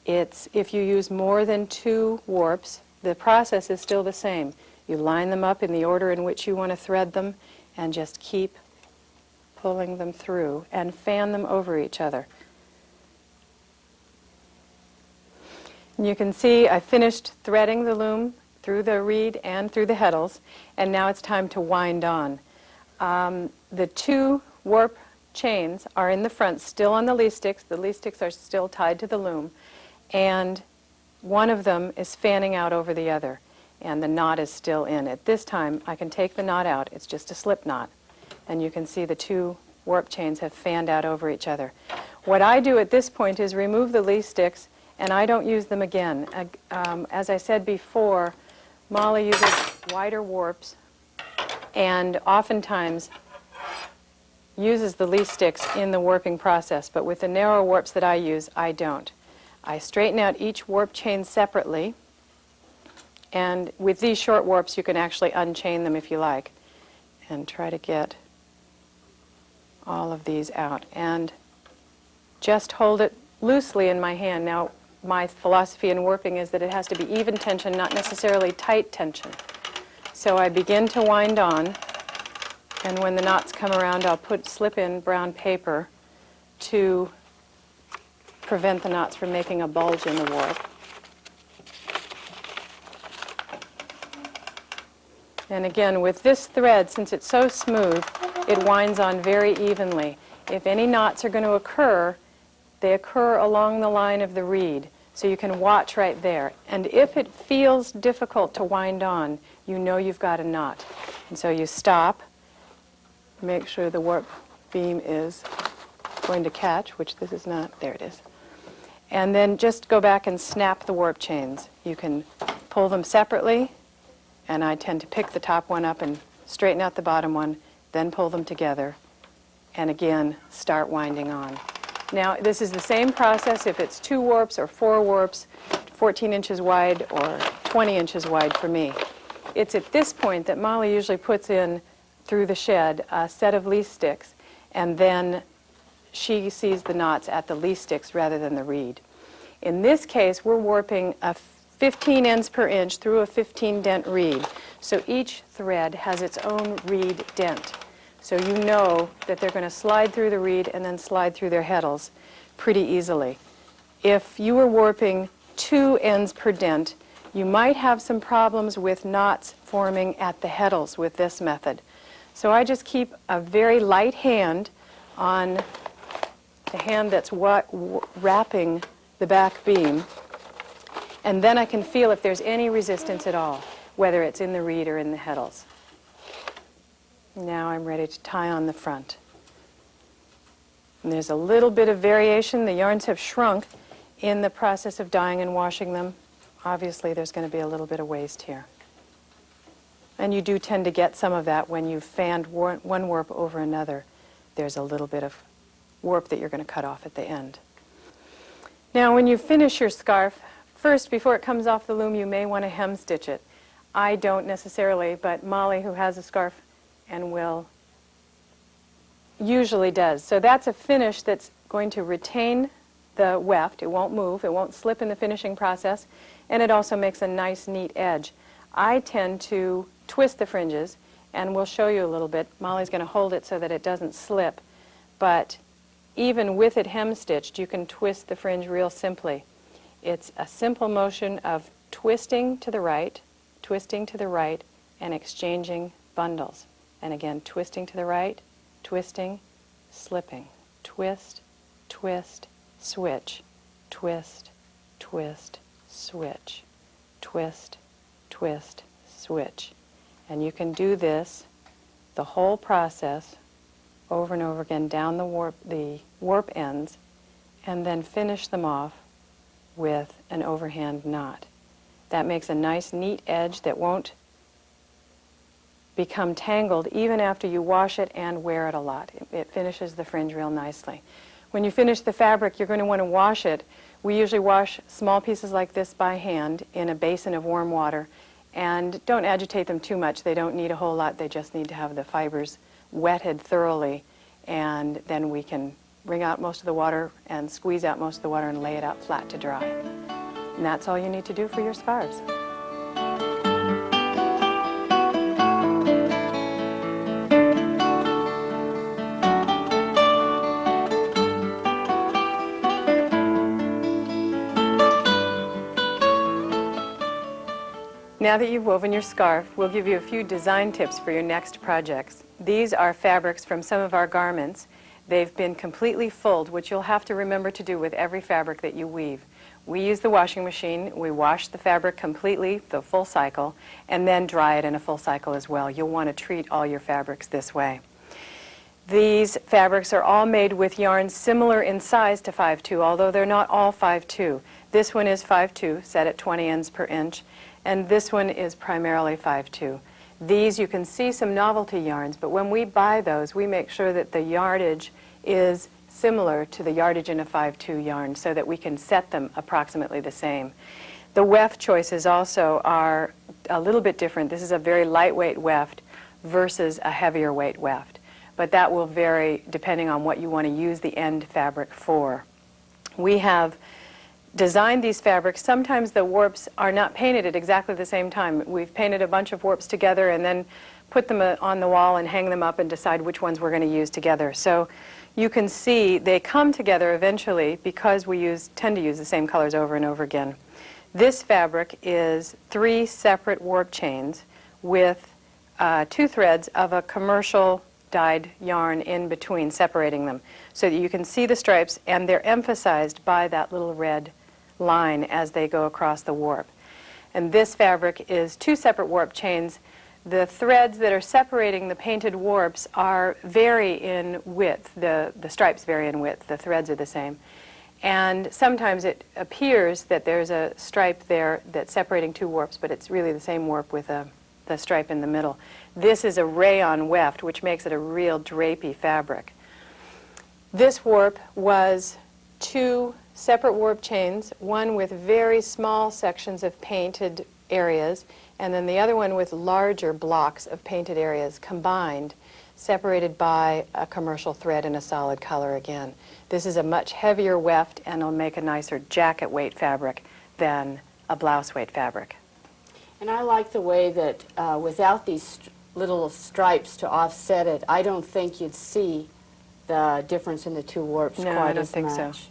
If you use more than 2 warps, the process is still the same. You line them up in the order in which you want to thread them and just keep pulling them through and fan them over each other. And you can see I finished threading the loom through the reed and through the heddles, and now it's time to wind on. The 2 warp chains are in the front, still on the lee sticks. The lee sticks are still tied to the loom, and one of them is fanning out over the other, and the knot is still in. At this time, I can take the knot out. It's just a slip knot, and you can see the 2 warp chains have fanned out over each other. What I do at this point is remove the lee sticks, and I don't use them again. As I said before, Molly uses wider warps and oftentimes uses the lee sticks in the warping process, but with the narrow warps that I use, I don't. I straighten out each warp chain separately, and with these short warps you can actually unchain them if you like, and try to get all of these out. And just hold it loosely in my hand. Now, my philosophy in warping is that it has to be even tension, not necessarily tight tension. So I begin to wind on, and when the knots come around, I'll slip in brown paper to prevent the knots from making a bulge in the warp. And again, with this thread, since it's so smooth, it winds on very evenly. If any knots are going to occur, they occur along the line of the reed. So you can watch right there. And if it feels difficult to wind on, you know you've got a knot. And so you stop, make sure the warp beam is going to catch, which this is not. There it is. And then just go back and snap the warp chains. You can pull them separately, and I tend to pick the top one up and straighten out the bottom one, then pull them together, and again start winding on. Now this is the same process if it's 2 warps or 4 warps, 14 inches wide or 20 inches wide for me. It's at this point that Molly usually puts in through the shed a set of leaf sticks, and then she sees the knots at the leaf sticks rather than the reed. In this case, we're warping a 15 ends per inch through a 15 dent reed. So each thread has its own reed dent. So you know that they're going to slide through the reed and then slide through their heddles pretty easily. If you were warping 2 ends per dent, you might have some problems with knots forming at the heddles with this method. So I just keep a very light hand on the hand that's wrapping the back beam, and then I can feel if there's any resistance at all, whether it's in the reed or in the heddles. Now I'm ready to tie on the front. And there's a little bit of variation. The yarns have shrunk in the process of dyeing and washing them. Obviously there's going to be a little bit of waste here. And you do tend to get some of that when you've fanned one warp over another. There's a little bit of warp that you're going to cut off at the end. Now when you finish your scarf, first before it comes off the loom you may want to hem stitch it. I don't necessarily, but Molly, who has a scarf and will, usually does. So that's a finish that's going to retain the weft. It won't move, it won't slip in the finishing process, and it also makes a nice neat edge. I tend to twist the fringes, and we'll show you a little bit. Molly's going to hold it so that it doesn't slip, but even with it hem stitched, you can twist the fringe real simply. It's a simple motion of twisting to the right, and exchanging bundles. And again, twisting to the right, twisting, slipping, twist, twist, switch, twist, twist, switch, twist, twist, switch. And you can do this, the whole process, over and over again down the warp ends, and then finish them off with an overhand knot. That makes a nice neat edge that won't become tangled even after you wash it and wear it a lot. It finishes the fringe real nicely. When you finish the fabric, you're going to want to wash it. We usually wash small pieces like this by hand in a basin of warm water, and don't agitate them too much. They don't need a whole lot. They just need to have the fibers wetted thoroughly, and then we can wring out most of the water and squeeze out most of the water and lay it out flat to dry. And that's all you need to do for your scarves. Now that you've woven your scarf, we'll give you a few design tips for your next projects. These are fabrics from some of our garments. They've been completely fulled, which you'll have to remember to do with every fabric that you weave. We use the washing machine. We wash the fabric completely, the full cycle, and then dry it in a full cycle as well. You'll want to treat all your fabrics this way. These fabrics are all made with yarns similar in size to 5/2, although they're not all 5/2. This one is 5/2, set at 20 ends per inch, and this one is primarily 5/2. These, you can see some novelty yarns, but when we buy those, we make sure that the yardage is similar to the yardage in a 5/2 yarn so that we can set them approximately the same. The weft choices also are a little bit different. This is a very lightweight weft versus a heavier weight weft, but that will vary depending on what you want to use the end fabric for. We have designed these fabrics. Sometimes the warps are not painted at exactly the same time. We've painted a bunch of warps together and then put them on the wall and hang them up and decide which ones we're going to use together. So you can see they come together eventually because we tend to use the same colors over and over again. This fabric is 3 separate warp chains with 2 threads of a commercial dyed yarn in between, separating them so that you can see the stripes, and they're emphasized by that little red line as they go across the warp. And this fabric is 2 separate warp chains. The threads that are separating the painted warps vary in width. The stripes vary in width. The threads are the same. And sometimes it appears that there's a stripe there that's separating 2 warps, but it's really the same warp with the stripe in the middle. This is a rayon weft, which makes it a real drapey fabric. This warp was 2 separate warp chains, one with very small sections of painted areas, and then the other one with larger blocks of painted areas combined, separated by a commercial thread in a solid color again. This is a much heavier weft and will make a nicer jacket weight fabric than a blouse weight fabric. And I like the way that without these little stripes to offset it, I don't think you'd see the difference in the 2 warps No, quite I don't as think much. so.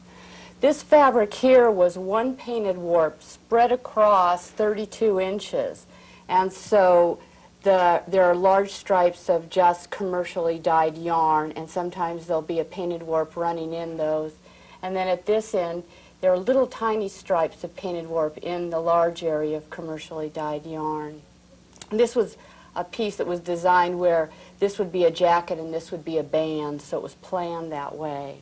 This fabric here was 1 painted warp spread across 32 inches. And so there are large stripes of just commercially dyed yarn, and sometimes there'll be a painted warp running in those. And then at this end, there are little tiny stripes of painted warp in the large area of commercially dyed yarn. And this was a piece that was designed where this would be a jacket and this would be a band, so it was planned that way.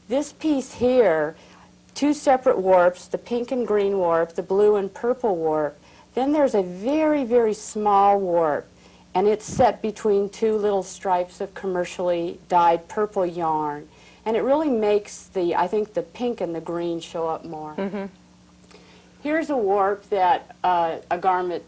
This piece here, 2 separate warps, the pink and green warp, the blue and purple warp. Then there's a very, very small warp, and it's set between 2 little stripes of commercially dyed purple yarn. And it really makes I think the pink and the green show up more. Mm-hmm. Here's a warp a garment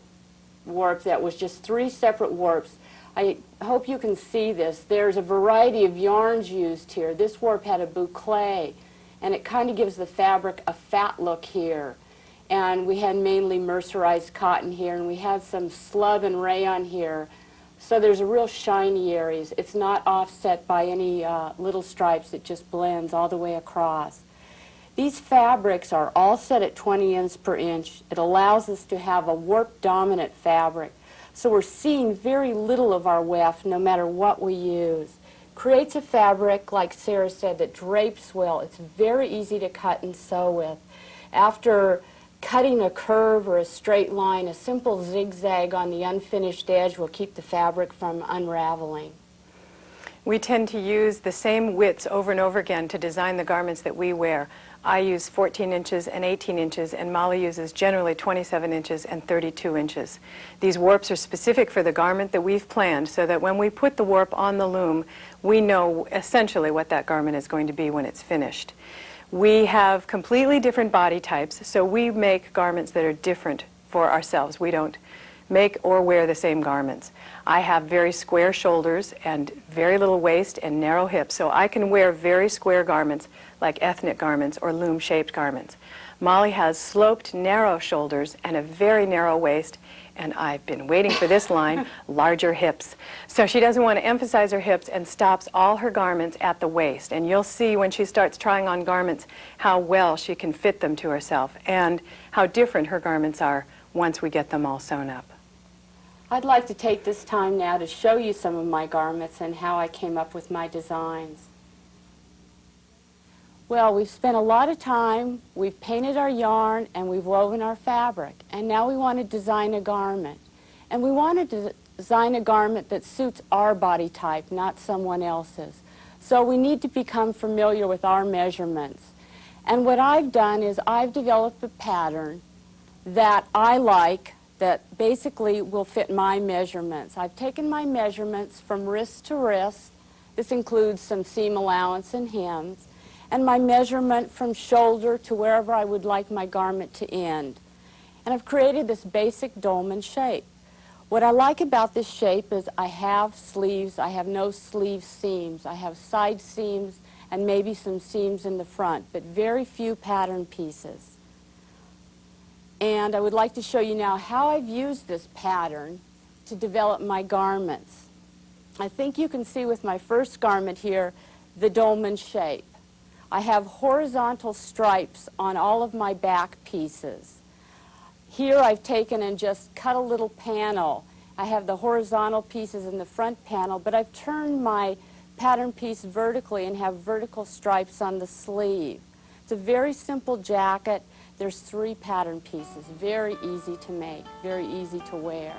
warp that was just 3 separate warps. I hope you can see this. There's a variety of yarns used here. This warp had a boucle, and it kind of gives the fabric a fat look here. And we had mainly mercerized cotton here, and we had some slub and rayon here. So there's a real shiny areas. It's not offset by any little stripes. It just blends all the way across. These fabrics are all set at 20 ends per inch. It allows us to have a warp-dominant fabric. So we're seeing very little of our weft no matter what we use. Creates a fabric, like Sarah said, that drapes well. It's very easy to cut and sew with. After cutting a curve or a straight line, a simple zigzag on the unfinished edge will keep the fabric from unraveling. We tend to use the same widths over and over again to design the garments that we wear. I use 14 inches and 18 inches, and Molly uses generally 27 inches and 32 inches. These warps are specific for the garment that we've planned, so that when we put the warp on the loom, we know essentially what that garment is going to be when it's finished. We have completely different body types, so we make garments that are different for ourselves. We don't make or wear the same garments. I have very square shoulders and very little waist and narrow hips, so I can wear very square garments like ethnic garments or loom-shaped garments. Molly has sloped, narrow shoulders and a very narrow waist, and I've been waiting for this line, larger hips. So she doesn't want to emphasize her hips and stops all her garments at the waist. And you'll see when she starts trying on garments how well she can fit them to herself and how different her garments are once we get them all sewn up. I'd like to take this time now to show you some of my garments and how I came up with my designs. Well, we've spent a lot of time, we've painted our yarn, and we've woven our fabric, and now we want to design a garment. And we want to design a garment that suits our body type, not someone else's. So we need to become familiar with our measurements. And what I've done is I've developed a pattern that I like that basically will fit my measurements. I've taken my measurements from wrist to wrist. This includes some seam allowance and hems, and my measurement from shoulder to wherever I would like my garment to end. And I've created this basic dolman shape. What I like about this shape is I have sleeves. I have no sleeve seams. I have side seams and maybe some seams in the front, but very few pattern pieces. And I would like to show you now how I've used this pattern to develop my garments. I think you can see with my first garment here the dolman shape. I have horizontal stripes on all of my back pieces. Here I've taken and just cut a little panel. I have the horizontal pieces in the front panel, but I've turned my pattern piece vertically and have vertical stripes on the sleeve. It's a very simple jacket. There's 3 pattern pieces, very easy to make, very easy to wear.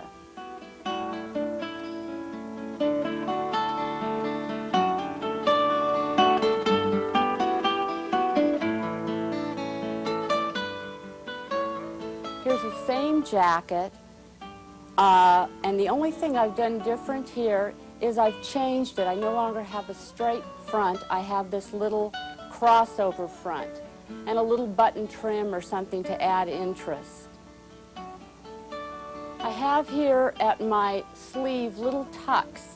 Here's the same jacket, and the only thing I've done different here is I've changed it. I no longer have a straight front. I have this little crossover front and a little button trim or something to add interest. I have here at my sleeve little tucks.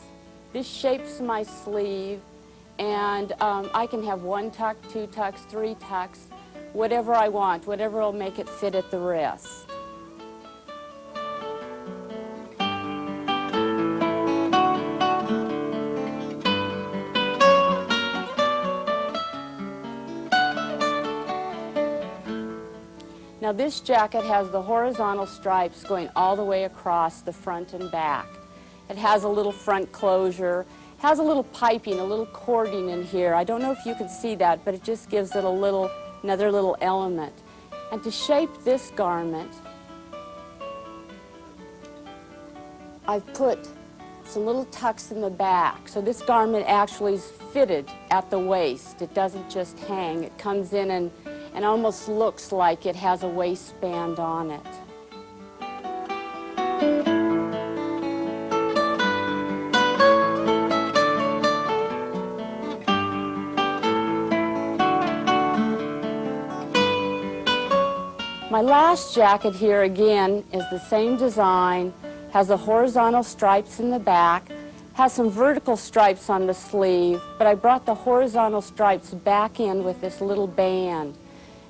This shapes my sleeve, and I can have 1 tuck, 2 tucks, 3 tucks, whatever I want, whatever will make it fit at the wrist. Now this jacket has the horizontal stripes going all the way across the front and back. It has a little front closure, has a little piping, a little cording in here. I don't know if you can see that, but it just gives it a little, another little element. And to shape this garment, I've put some little tucks in the back. So this garment actually is fitted at the waist. It doesn't just hang. It comes in and almost looks like it has a waistband on it. My last jacket here again is the same design, has the horizontal stripes in the back, has some vertical stripes on the sleeve, but I brought the horizontal stripes back in with this little band.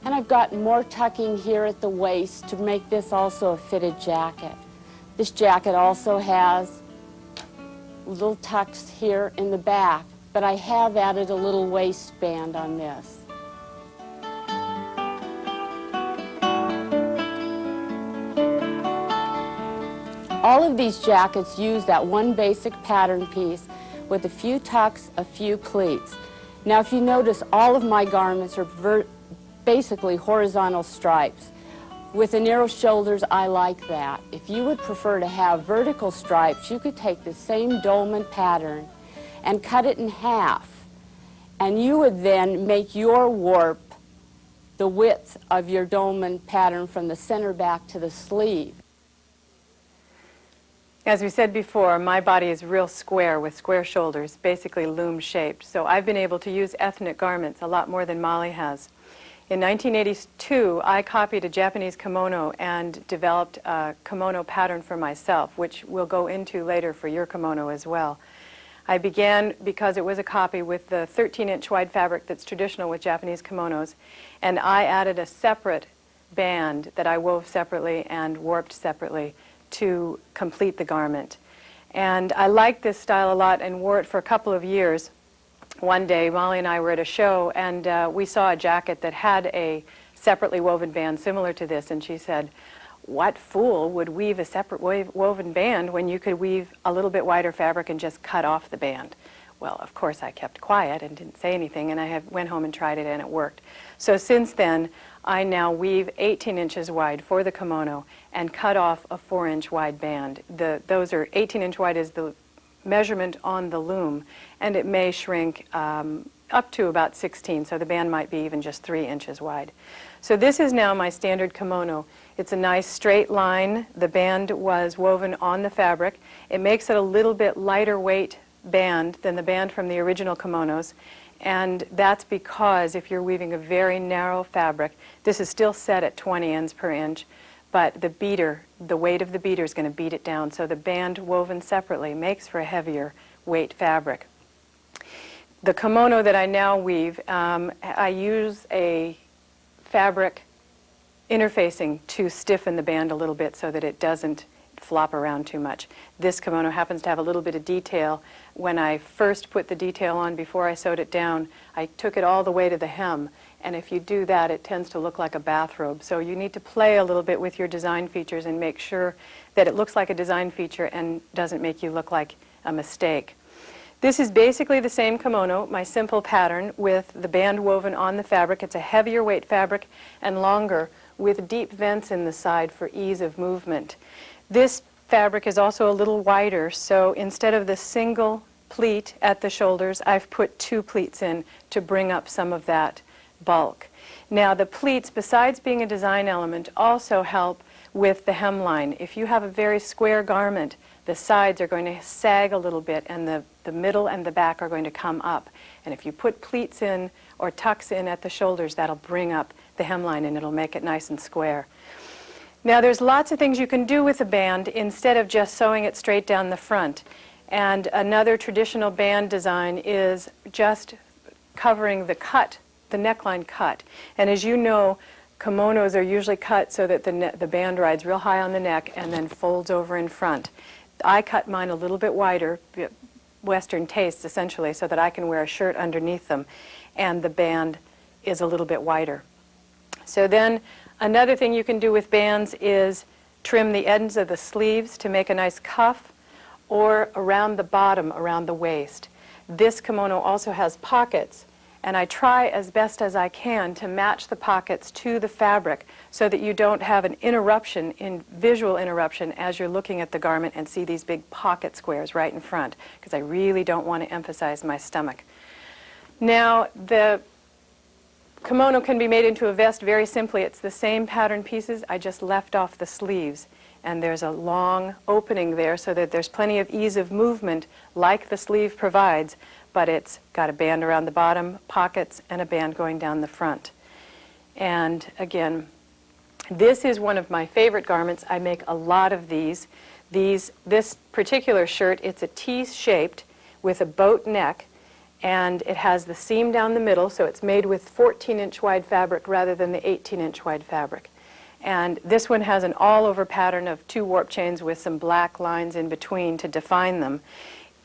And I've got more tucking here at the waist to make this also a fitted jacket. This jacket also has little tucks here in the back, but I have added a little waistband on this. All of these jackets use that one basic pattern piece with a few tucks, a few pleats. Now if you notice, all of my garments are basically horizontal stripes. With the narrow shoulders, I like that. If you would prefer to have vertical stripes, you could take the same dolman pattern and cut it in half. And you would then make your warp the width of your dolman pattern from the center back to the sleeve. As we said before, my body is real square with square shoulders, basically loom shaped. So I've been able to use ethnic garments a lot more than Molly has. In 1982, I copied a Japanese kimono and developed a kimono pattern for myself, which we'll go into later for your kimono as well. I began, because it was a copy, with the 13-inch wide fabric that's traditional with Japanese kimonos, and I added a separate band that I wove separately and warped separately to complete the garment. And I liked this style a lot and wore it for a couple of years. One day, Molly and I were at a show, and we saw a jacket that had a separately woven band similar to this, and she said, "What fool would weave a separate woven band when you could weave a little bit wider fabric and just cut off the band?" Well, of course, I kept quiet and didn't say anything, and I went home and tried it, and it worked. So since then, I now weave 18 inches wide for the kimono and cut off a 4-inch wide band. Those are 18-inch wide is the measurement on the loom, and it may shrink up to about 16, so the band might be even just 3 inches wide. So this is now my standard kimono. It's a nice straight line. The band was woven on the fabric. It makes it a little bit lighter weight band than the band from the original kimonos, and that's because if you're weaving a very narrow fabric, this is still set at 20 ends per inch, but the beater, the weight of the beater is going to beat it down, so the band woven separately makes for a heavier weight fabric. The kimono that I now weave, I use a fabric interfacing to stiffen the band a little bit so that it doesn't flop around too much. This kimono happens to have a little bit of detail. When I first put the detail on before I sewed it down, I took it all the way to the hem, and if you do that, it tends to look like a bathrobe. So you need to play a little bit with your design features and make sure that it looks like a design feature and doesn't make you look like a mistake. This is basically the same kimono, my simple pattern, with the band woven on the fabric. It's a heavier weight fabric and longer with deep vents in the side for ease of movement. This fabric is also a little wider, so instead of the single pleat at the shoulders, I've put 2 pleats in to bring up some of that bulk. Now the pleats, besides being a design element, also help with the hemline. If you have a very square garment, the sides are going to sag a little bit and the middle and the back are going to come up. And if you put pleats in or tucks in at the shoulders, that'll bring up the hemline and it'll make it nice and square. Now there's lots of things you can do with a band instead of just sewing it straight down the front. And another traditional band design is just covering the cut, the neckline cut. And as you know, kimonos are usually cut so that the band rides real high on the neck and then folds over in front. I cut mine a little bit wider, Western tastes essentially, so that I can wear a shirt underneath them, and the band is a little bit wider. So then another thing you can do with bands is trim the ends of the sleeves to make a nice cuff, or around the bottom, around the waist. This kimono also has pockets, and I try as best as I can to match the pockets to the fabric so that you don't have an interruption, visual interruption, as you're looking at the garment and see these big pocket squares right in front, because I really don't want to emphasize my stomach. Now, the kimono can be made into a vest very simply. It's the same pattern pieces. I just left off the sleeves, and there's a long opening there so that there's plenty of ease of movement like the sleeve provides, but it's got a band around the bottom, pockets, and a band going down the front. And again, this is one of my favorite garments. I make a lot of these. This particular shirt, it's a T-shaped with a boat neck, and it has the seam down the middle, so it's made with 14-inch wide fabric rather than the 18-inch wide fabric. And this one has an all-over pattern of 2 warp chains with some black lines in between to define them.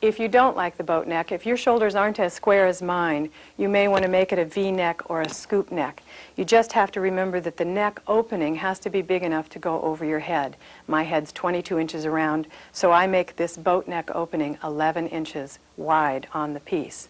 If you don't like the boat neck, if your shoulders aren't as square as mine, you may want to make it a V-neck or a scoop neck. You just have to remember that the neck opening has to be big enough to go over your head. My head's 22 inches around, so I make this boat neck opening 11 inches wide on the piece.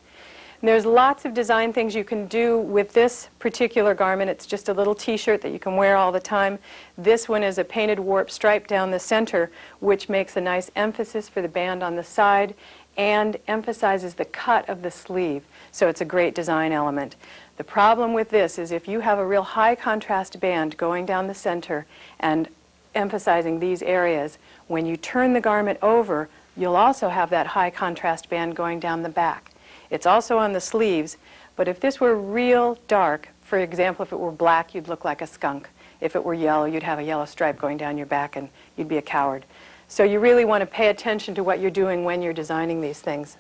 And there's lots of design things you can do with this particular garment. It's just a little t-shirt that you can wear all the time. This one is a painted warp stripe down the center, which makes a nice emphasis for the band on the side and emphasizes the cut of the sleeve. So it's a great design element. The problem with this is if you have a real high contrast band going down the center and emphasizing these areas, when you turn the garment over, you'll also have that high contrast band going down the back. It's also on the sleeves, but if this were real dark, for example, if it were black, you'd look like a skunk. If it were yellow, you'd have a yellow stripe going down your back and you'd be a coward. So you really want to pay attention to what you're doing when you're designing these things.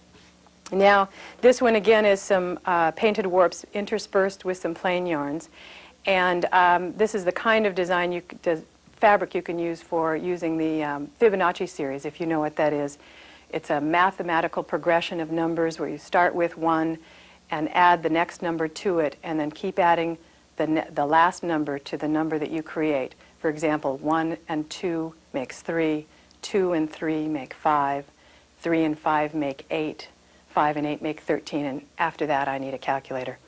Now, this one again is some painted warps interspersed with some plain yarns. And this is the kind of design fabric you can use for using the Fibonacci series, if you know what that is. It's a mathematical progression of numbers where you start with 1 and add the next number to it, and then keep adding the last number to the number that you create. For example, 1 and 2 makes 3, 2 and 3 make 5, 3 and 5 make 8, 5 and 8 make 13, and after that I need a calculator.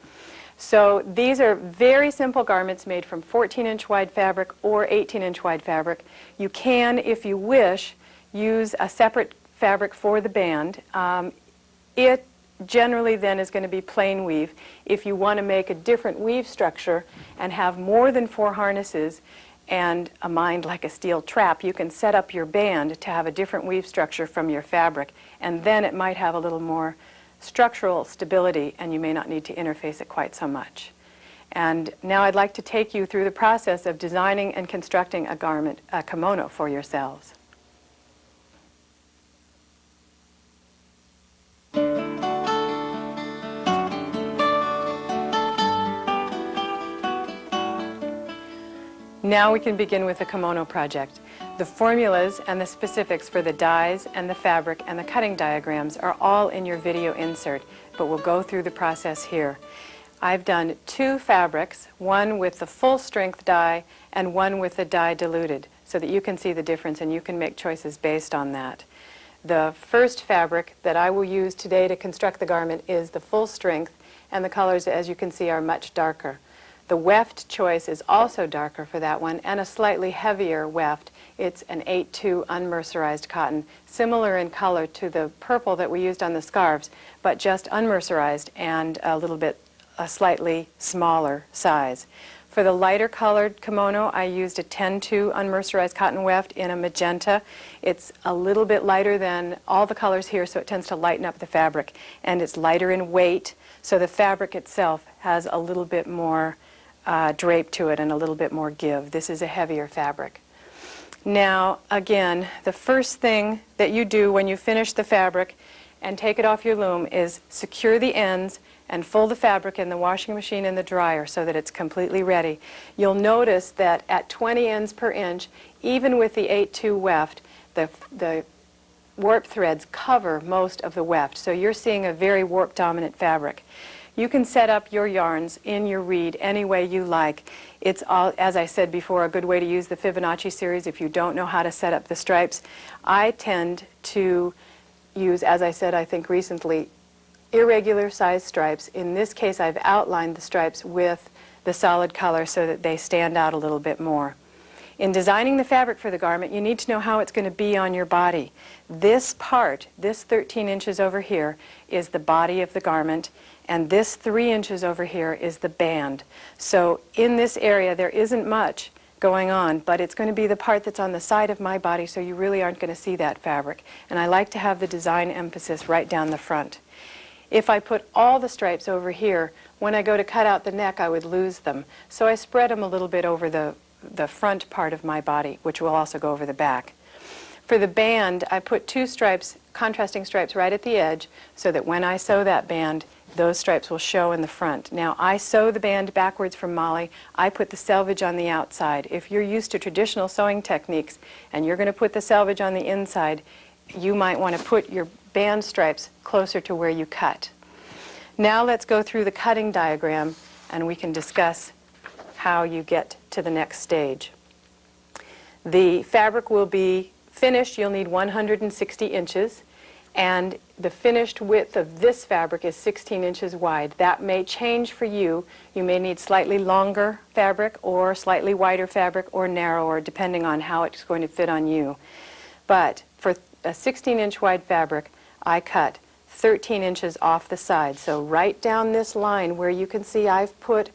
So these are very simple garments made from 14-inch wide fabric or 18-inch wide fabric. You can, if you wish, use a separate fabric for the band. It generally then is going to be plain weave. If you want to make a different weave structure and have more than 4 harnesses and a mind like a steel trap, you can set up your band to have a different weave structure from your fabric, and then it might have a little more structural stability and you may not need to interface it quite so much. And now I'd like to take you through the process of designing and constructing a garment, a kimono for yourselves. Now we can begin with the kimono project. The formulas and the specifics for the dyes and the fabric and the cutting diagrams are all in your video insert, but we'll go through the process here. I've done 2 fabrics, one with the full strength dye and one with the dye diluted, so that you can see the difference and you can make choices based on that. The first fabric that I will use today to construct the garment is the full strength, and the colors, as you can see, are much darker. The weft choice is also darker for that one, and a slightly heavier weft. It's an 8-2 unmercerized cotton, similar in color to the purple that we used on the scarves, but just unmercerized and a slightly smaller size. For the lighter colored kimono, I used a 10-2 unmercerized cotton weft in a magenta. It's a little bit lighter than all the colors here, so it tends to lighten up the fabric. And it's lighter in weight, so the fabric itself has a little bit more drape to it and a little bit more give. This is a heavier fabric. Now, again, the first thing that you do when you finish the fabric and take it off your loom is secure the ends and fold the fabric in the washing machine and the dryer so that it's completely ready. You'll notice that at 20 ends per inch, even with the 8-2 weft, the warp threads cover most of the weft. So you're seeing a very warp-dominant fabric. You can set up your yarns in your reed any way you like. It's, as I said before, a good way to use the Fibonacci series if you don't know how to set up the stripes. I tend to use, as I said, I think recently, irregular size stripes. In this case, I've outlined the stripes with the solid color so that they stand out a little bit more. In designing the fabric for the garment, you need to know how it's going to be on your body. This part, this 13 inches over here, is the body of the garment, and this 3 inches over here is the band. So in this area, there isn't much going on, but it's going to be the part that's on the side of my body, so you really aren't going to see that fabric. And I like to have the design emphasis right down the front. If I put all the stripes over here, when I go to cut out the neck, I would lose them. So I spread them a little bit over the front part of my body, which will also go over the back. For the band, I put 2 stripes, contrasting stripes, right at the edge, so that when I sew that band, those stripes will show in the front. Now, I sew the band backwards from Molly. I put the selvage on the outside. If you're used to traditional sewing techniques and you're going to put the selvage on the inside, you might want to put your band stripes closer to where you cut. Now let's go through the cutting diagram and we can discuss how you get to the next stage. The fabric will be finished. You'll need 160 inches, and the finished width of this fabric is 16 inches wide. That may change for you. You may need slightly longer fabric or slightly wider fabric or narrower, depending on how it's going to fit on you. But for a 16-inch wide fabric, I cut 13 inches off the side. So right down this line where you can see I've put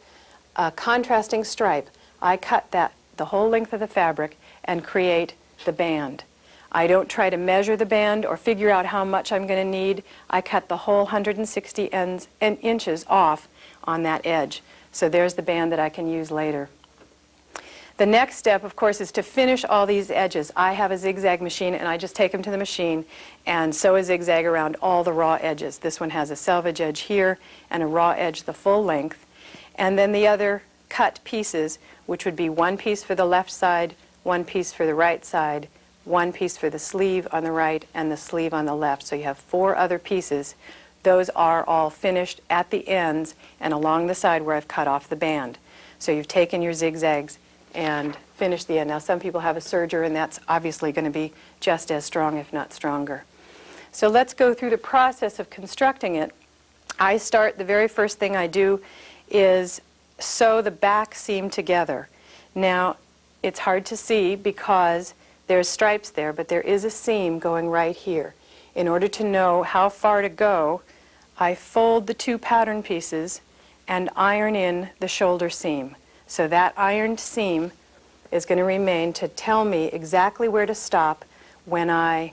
a contrasting stripe, I cut that the whole length of the fabric and create the band. I don't try to measure the band or figure out how much I'm going to need. I cut the whole 160 inches off on that edge. So there's the band that I can use later. The next step, of course, is to finish all these edges. I have a zigzag machine, and I just take them to the machine and sew a zigzag around all the raw edges. This one has a selvage edge here and a raw edge the full length. And then the other cut pieces, which would be 1 piece for the left side, 1 piece for the right side, 1 piece for the sleeve on the right, and the sleeve on the left. So you have 4 other pieces. Those are all finished at the ends and along the side where I've cut off the band. So you've taken your zigzags and finished the end. Now some people have a serger, and that's obviously going to be just as strong, if not stronger. So let's go through the process of constructing it. The very first thing I do is sew the back seam together. Now it's hard to see because there's stripes there, but there is a seam going right here. In order to know how far to go, I fold the 2 pattern pieces and iron in the shoulder seam. So that ironed seam is going to remain to tell me exactly where to stop when I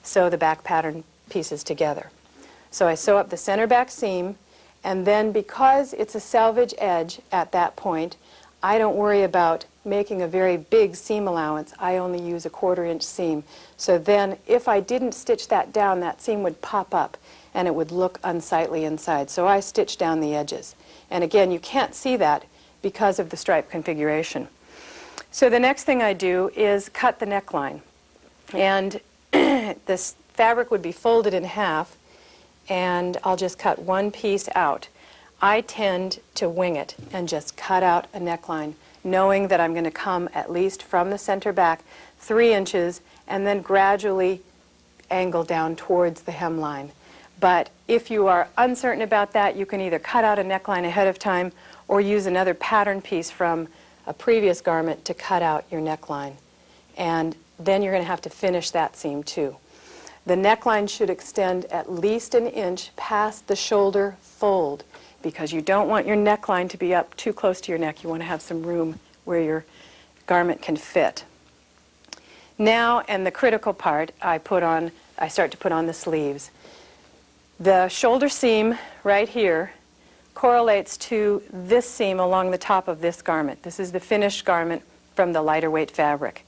sew the back pattern pieces together. So I sew up the center back seam, and then because it's a selvage edge at that point, I don't worry about making a very big seam allowance. I only use a 1/4 inch seam. So then if I didn't stitch that down, that seam would pop up and it would look unsightly inside. So I stitch down the edges. And again, you can't see that because of the stripe configuration. So the next thing I do is cut the neckline. And this fabric would be folded in half, and I'll just cut 1 piece out. I tend to wing it and just cut out a neckline, knowing that I'm going to come at least from the center back 3 inches and then gradually angle down towards the hemline. But if you are uncertain about that, you can either cut out a neckline ahead of time or use another pattern piece from a previous garment to cut out your neckline. And then you're going to have to finish that seam too. The neckline should extend at least an inch past the shoulder fold, because you don't want your neckline to be up too close to your neck. You want to have some room where your garment can fit. Now, and the critical part, I start to put on the sleeves. The shoulder seam right here correlates to this seam along the top of this garment. This is the finished garment from the lighter weight fabric.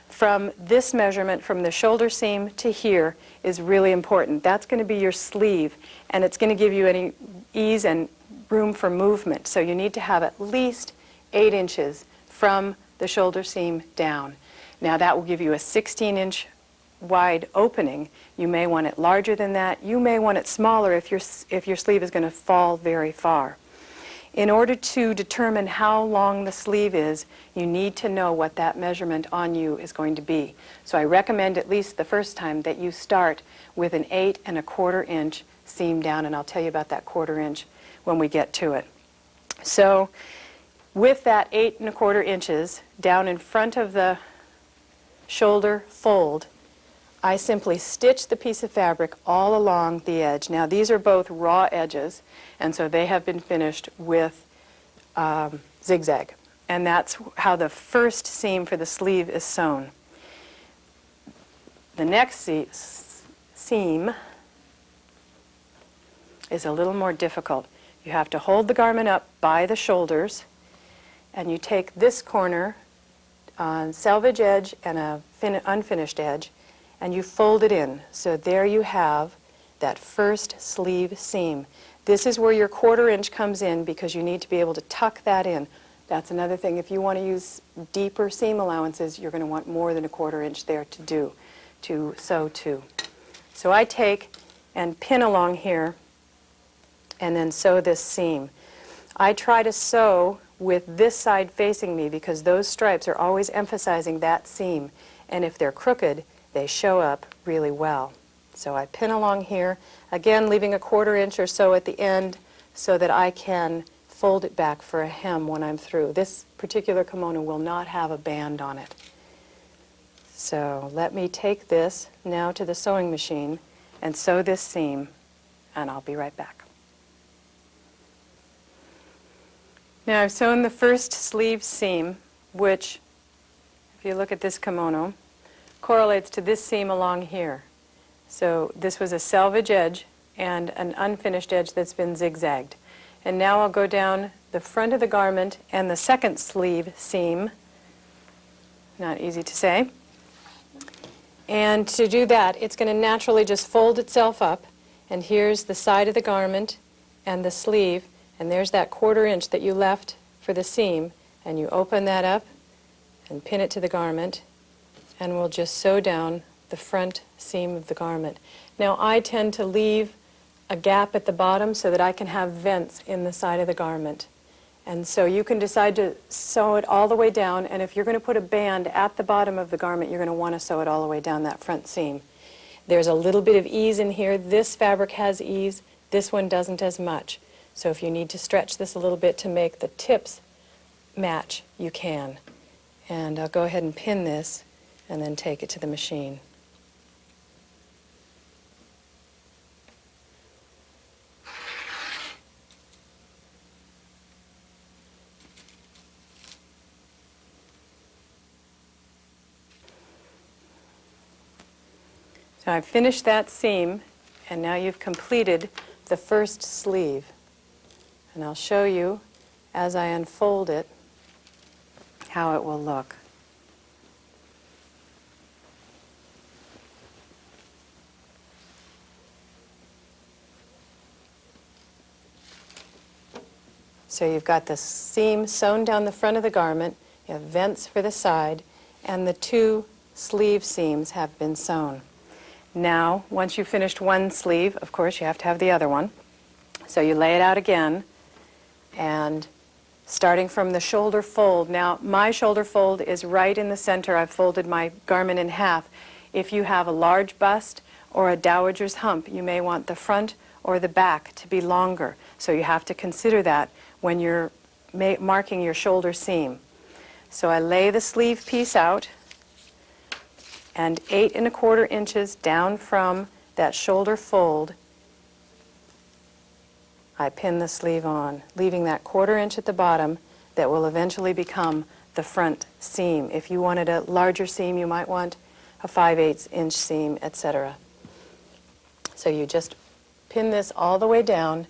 From this measurement, from the shoulder seam to here, is really important. That's going to be your sleeve, and it's going to give you any ease and room for movement. So you need to have at least 8 inches from the shoulder seam down. Now that will give you a 16-inch wide opening. You may want it larger than that. You may want it smaller if your sleeve is going to fall very far. In order to determine how long the sleeve is, you need to know what that measurement on you is going to be. So I recommend, at least the first time, that you start with an 8 1/4 inch seam down, and I'll tell you about that 1/4 inch when we get to it. So with that 8 1/4 inches down in front of the shoulder fold, I simply stitch the piece of fabric all along the edge. Now these are both raw edges, and so they have been finished with zigzag. And that's how the first seam for the sleeve is sewn. The next seam is a little more difficult. You have to hold the garment up by the shoulders, and you take this corner, selvage edge and a unfinished edge, and you fold it in. So there you have that first sleeve seam. This is where your 1/4 inch comes in, because you need to be able to tuck that in. That's another thing. If you want to use deeper seam allowances, you're going to want more than a 1/4 inch there to sew to. So I take and pin along here and then sew this seam. I try to sew with this side facing me, because those stripes are always emphasizing that seam, and if they're crooked, they show up really well. So I pin along here, again leaving a 1/4 inch or so at the end so that I can fold it back for a hem when I'm through. This particular kimono will not have a band on it. So let me take this now to the sewing machine and sew this seam, and I'll be right back. Now I've sewn the first sleeve seam, which, if you look at this kimono, correlates to this seam along here. So this was a selvage edge and an unfinished edge that's been zigzagged. And now I'll go down the front of the garment and the second sleeve seam, not easy to say. And to do that, it's going to naturally just fold itself up, and here's the side of the garment and the sleeve, and there's that 1/4 inch that you left for the seam, and you open that up and pin it to the garment, and we'll just sew down the front seam of the garment. Now I tend to leave a gap at the bottom so that I can have vents in the side of the garment. And so you can decide to sew it all the way down, and if you're going to put a band at the bottom of the garment, you're going to want to sew it all the way down that front seam. There's a little bit of ease in here. This fabric has ease. This one doesn't as much. So if you need to stretch this a little bit to make the tips match, you can. And I'll go ahead and pin this and then take it to the machine. So I've finished that seam, and now you've completed the first sleeve. And I'll show you, as I unfold it, how it will look. So you've got the seam sewn down the front of the garment, you have vents for the side, and the 2 sleeve seams have been sewn. Now, once you've finished one sleeve, of course, you have to have the other one. So you lay it out again, and starting from the shoulder fold. Now, my shoulder fold is right in the center. I've folded my garment in half. If you have a large bust or a dowager's hump, you may want the front or the back to be longer. So you have to consider that when you're marking your shoulder seam. So I lay the sleeve piece out, and 8¼ inches down from that shoulder fold, I pin the sleeve on, leaving that 1/4 inch at the bottom that will eventually become the front seam. If you wanted a larger seam, you might want a 5/8 inch seam, etc. So you just pin this all the way down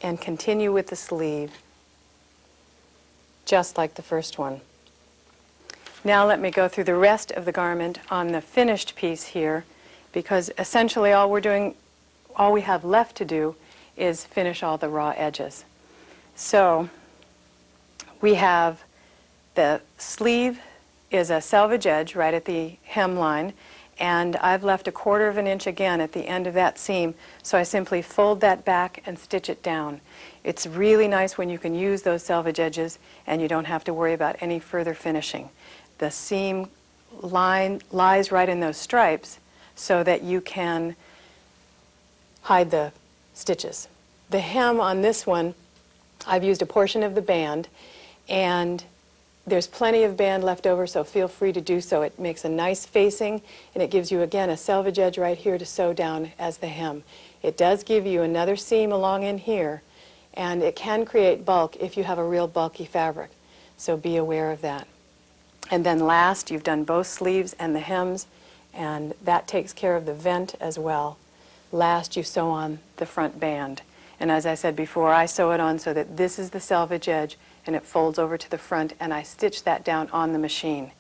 and continue with the sleeve, just like the first one. Now let me go through the rest of the garment on the finished piece here, because essentially all we have left to do is finish all the raw edges. So we have the sleeve is a selvage edge right at the hemline, and I've left a 1/4 inch again at the end of that seam, so I simply fold that back and stitch it down. It's really nice when you can use those selvage edges and you don't have to worry about any further finishing. The seam line lies right in those stripes so that you can hide the stitches. The hem on this one, I've used a portion of the band, and there's plenty of band left over, so feel free to do so. It makes a nice facing, and it gives you, again, a selvage edge right here to sew down as the hem. It does give you another seam along in here, and it can create bulk if you have a real bulky fabric, so be aware of that. And then last, you've done both sleeves and the hems, and that takes care of the vent as well. Last, you sew on the front band. And as I said before, I sew it on so that this is the selvage edge, and it folds over to the front, and I stitch that down on the machine.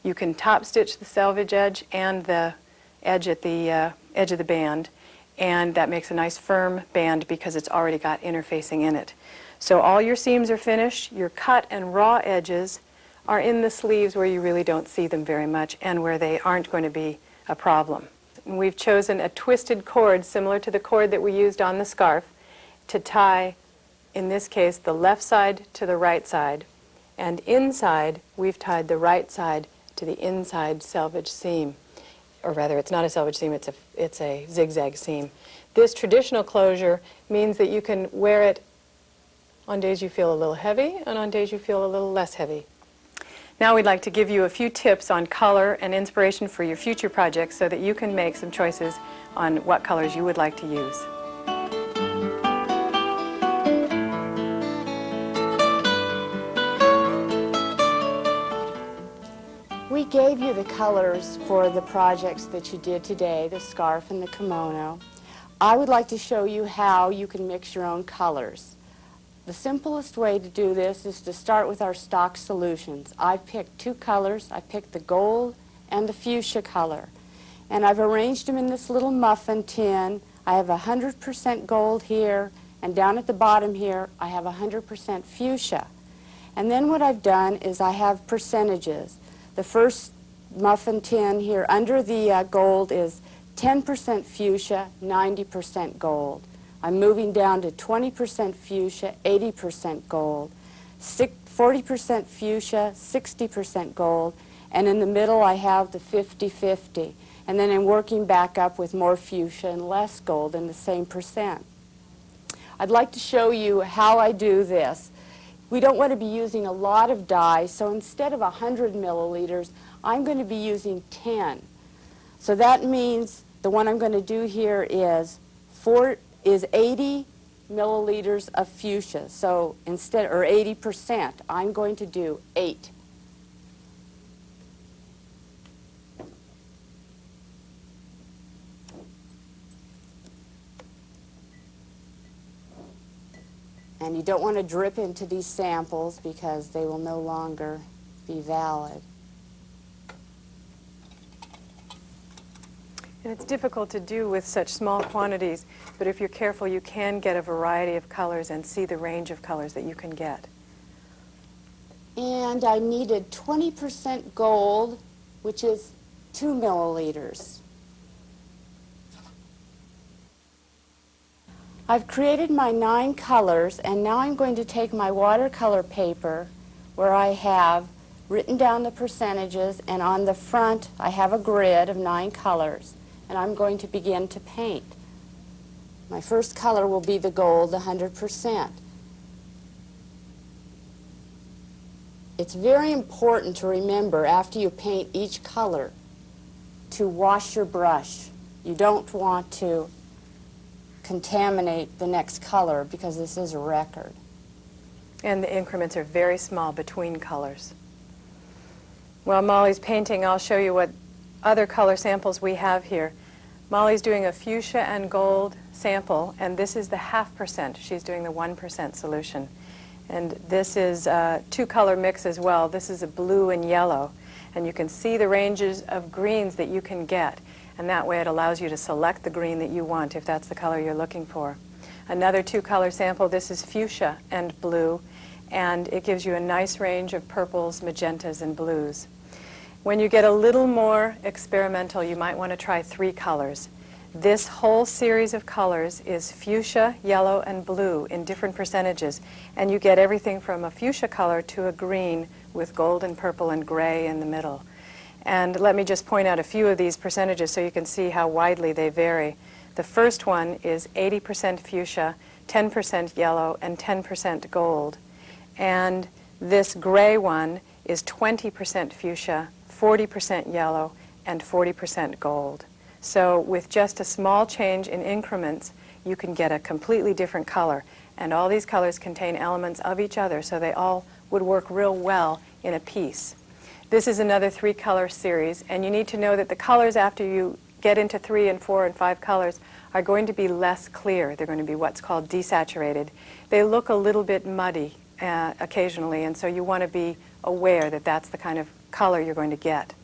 You can top stitch the selvage edge and the edge at the edge of the band, and that makes a nice firm band because it's already got interfacing in it. So all your seams are finished. Your cut and raw edges are in the sleeves where you really don't see them very much and where they aren't going to be a problem. And we've chosen a twisted cord similar to the cord that we used on the scarf to tie, in this case, the left side to the right side, and inside we've tied the right side to the inside selvage seam. Or rather, it's not a selvage seam, it's a zigzag seam. This traditional closure means that you can wear it on days you feel a little heavy and on days you feel a little less heavy. Now we'd like to give you a few tips on color and inspiration for your future projects so that you can make some choices on what colors you would like to use. We gave you the colors for the projects that you did today, the scarf and the kimono. I would like to show you how you can mix your own colors. The simplest way to do this is to start with our stock solutions. I've picked 2 colors. I picked the gold and the fuchsia color. And I've arranged them in this little muffin tin. I have 100% gold here, and down at the bottom here I have 100% fuchsia. And then what I've done is I have percentages. The first muffin tin here under the gold is 10% fuchsia, 90% gold. I'm moving down to 20% fuchsia, 80% gold, 40% fuchsia, 60% gold, and in the middle I have the 50-50. And then I'm working back up with more fuchsia and less gold in the same percent. I'd like to show you how I do this. We don't want to be using a lot of dye, so instead of 100 milliliters, I'm going to be using 10. So that means the one I'm going to do here is 80 milliliters of fuchsia. So instead, or 80%, I'm going to do 8. And you don't want to drip into these samples because they will no longer be valid. And it's difficult to do with such small quantities, but if you're careful, you can get a variety of colors and see the range of colors that you can get. And I needed 20% gold, which is 2 milliliters. I've created my 9 colors, and now I'm going to take my watercolor paper where I have written down the percentages, and on the front I have a grid of 9 colors, and I'm going to begin to paint. My first color will be the gold, the 100%. it's very important to remember after you paint each color to wash your brush. You don't want to contaminate the next color because this is a record. And the increments are very small between colors. While Molly's painting, I'll show you what other color samples we have here. Molly's doing a fuchsia and gold sample, and this is the 0.5%. She's doing the 1% solution. And this is a two-color mix as well. This is a blue and yellow. And you can see the ranges of greens that you can get. And that way it allows you to select the green that you want if that's the color you're looking for. Another two-color sample, this is fuchsia and blue. And it gives you a nice range of purples, magentas, and blues. When you get a little more experimental, you might want to try 3 colors. This whole series of colors is fuchsia, yellow, and blue in different percentages. And you get everything from a fuchsia color to a green with gold and purple and gray in the middle. And let me just point out a few of these percentages so you can see how widely they vary. The first one is 80% fuchsia, 10% yellow, and 10% gold. And this gray one is 20% fuchsia, 40% yellow, and 40% gold. So with just a small change in increments, you can get a completely different color. And all these colors contain elements of each other, so they all would work real well in a piece. This is another 3-color series, and you need to know that the colors after you get into 3 and 4 and 5 colors are going to be less clear. They're going to be what's called desaturated. They look a little bit muddy occasionally, and so you want to be aware that that's the kind of color you're going to get.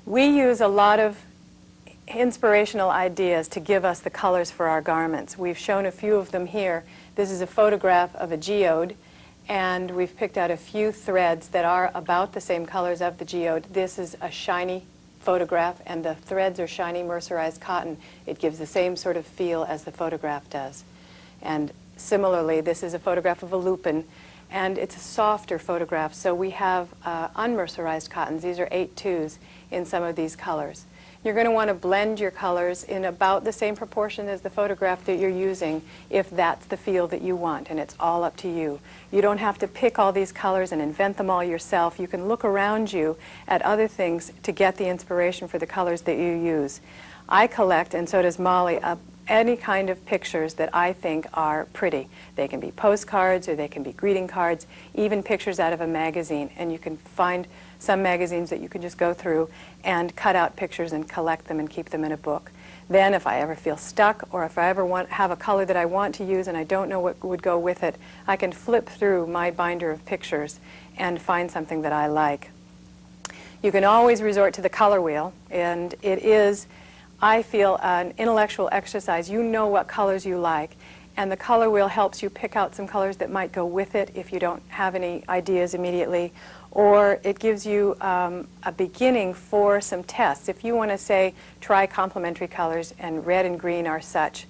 We use a lot of inspirational ideas to give us the colors for our garments. We've shown a few of them here. This is a photograph of a geode, and we've picked out a few threads that are about the same colors of the geode. This is a shiny photograph, and the threads are shiny mercerized cotton. It gives the same sort of feel as the photograph does. And similarly, this is a photograph of a lupin, and it's a softer photograph, so we have unmercerized cottons. These are 8-2s in some of these colors. You're going to want to blend your colors in about the same proportion as the photograph that you're using if that's the feel that you want, and it's all up to you. You don't have to pick all these colors and invent them all yourself. You can look around you at other things to get the inspiration for the colors that you use. I collect, and so does Molly, any kind of pictures that I think are pretty. They can be postcards or they can be greeting cards, even pictures out of a magazine. And you can find some magazines that you can just go through and cut out pictures and collect them and keep them in a book. Then if I ever feel stuck or if I ever have a color that I want to use and I don't know what would go with it, I can flip through my binder of pictures and find something that I like. You can always resort to the color wheel, and it is, I feel, an intellectual exercise. You know what colors you like, and the color wheel helps you pick out some colors that might go with it if you don't have any ideas immediately, or it gives you a beginning for some tests. If you want to say, try complementary colors, and red and green are such,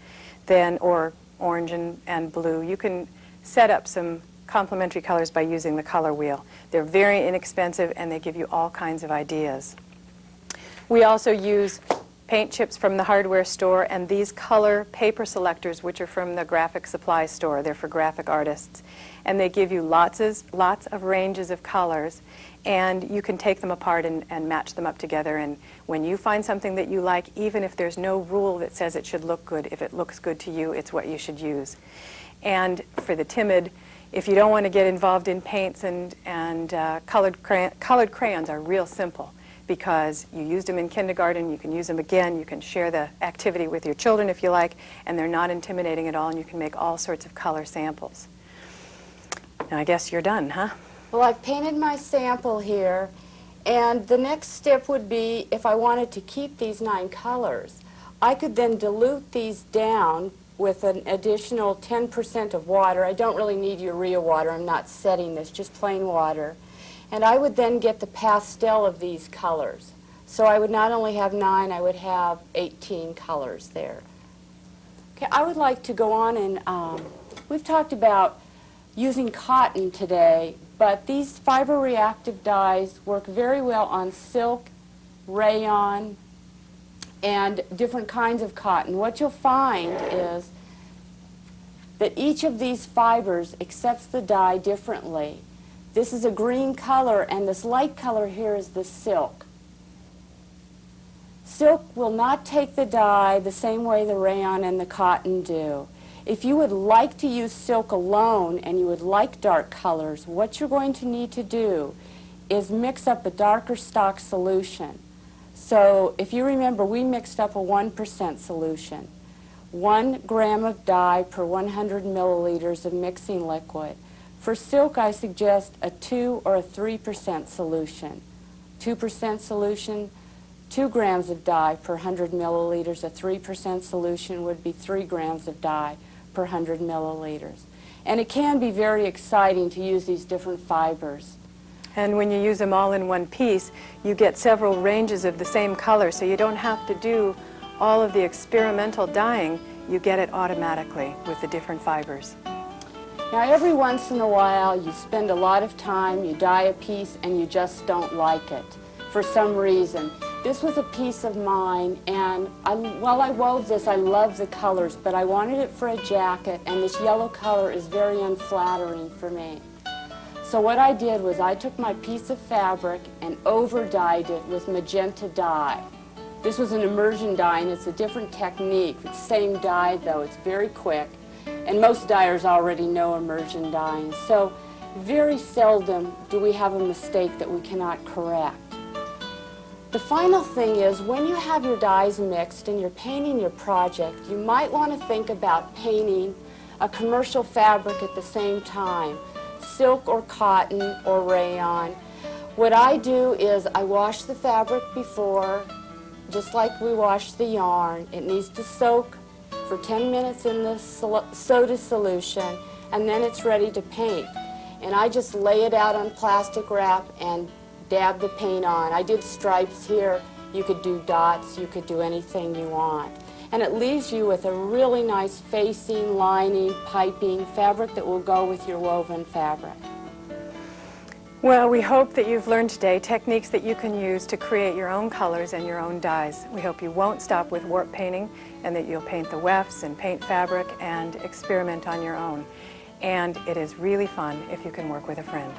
then, or orange and blue, you can set up some complementary colors by using the color wheel. They're very inexpensive, and they give you all kinds of ideas. We also use paint chips from the hardware store and these color paper selectors, which are from the graphic supply store. They're for graphic artists. And they give you lots of ranges of colors, and you can take them apart and match them up together. And when you find something that you like, even if there's no rule that says it should look good, if it looks good to you, it's what you should use. And for the timid, if you don't want to get involved in paints and colored crayons are real simple, because you used them in kindergarten, you can use them again, you can share the activity with your children if you like, and they're not intimidating at all, and you can make all sorts of color samples. Now I guess you're done, huh? Well, I've painted my sample here, and the next step would be if I wanted to keep these 9 colors. I could then dilute these down with an additional 10% of water. I don't really need urea water, I'm not setting this, just plain water. And I would then get the pastel of these colors. So I would not only have 9, I would have 18 colors there. Okay, I would like to go on and, we've talked about using cotton today, but these fiber reactive dyes work very well on silk, rayon, and different kinds of cotton. What you'll find is that each of these fibers accepts the dye differently. This is a green color, and this light color here is the silk. Silk will not take the dye the same way the rayon and the cotton do. If you would like to use silk alone and you would like dark colors, what you're going to need to do is mix up a darker stock solution. So if you remember, we mixed up a 1% solution. 1 gram of dye per 100 milliliters of mixing liquid. For silk, I suggest a 2 or a 3% solution. 2% solution, 2 grams of dye per 100 milliliters. A 3% solution would be 3 grams of dye per 100 milliliters. And it can be very exciting to use these different fibers. And when you use them all in one piece, you get several ranges of the same color, so you don't have to do all of the experimental dyeing. You get it automatically with the different fibers. Now, every once in a while, you spend a lot of time, you dye a piece, and you just don't like it for some reason. This was a piece of mine, and while I wove this, I love the colors, but I wanted it for a jacket, and this yellow color is very unflattering for me. So what I did was I took my piece of fabric and over-dyed it with magenta dye. This was an immersion dye, and it's a different technique. It's the same dye, though. It's very quick, and most dyers already know immersion dyeing. So very seldom do we have a mistake that we cannot correct. The final thing is, when you have your dyes mixed and you're painting your project, you might want to think about painting a commercial fabric at the same time, silk or cotton or rayon. What I do is I wash the fabric before, just like we wash the yarn. It needs to soak for 10 minutes in the soda solution, and then it's ready to paint. And I just lay it out on plastic wrap and dab the paint on. I did stripes here. You could do dots. You could do anything you want. And it leaves you with a really nice facing, lining, piping fabric that will go with your woven fabric. Well, we hope that you've learned today techniques that you can use to create your own colors and your own dyes. We hope you won't stop with warp painting and that you'll paint the wefts and paint fabric and experiment on your own. And it is really fun if you can work with a friend.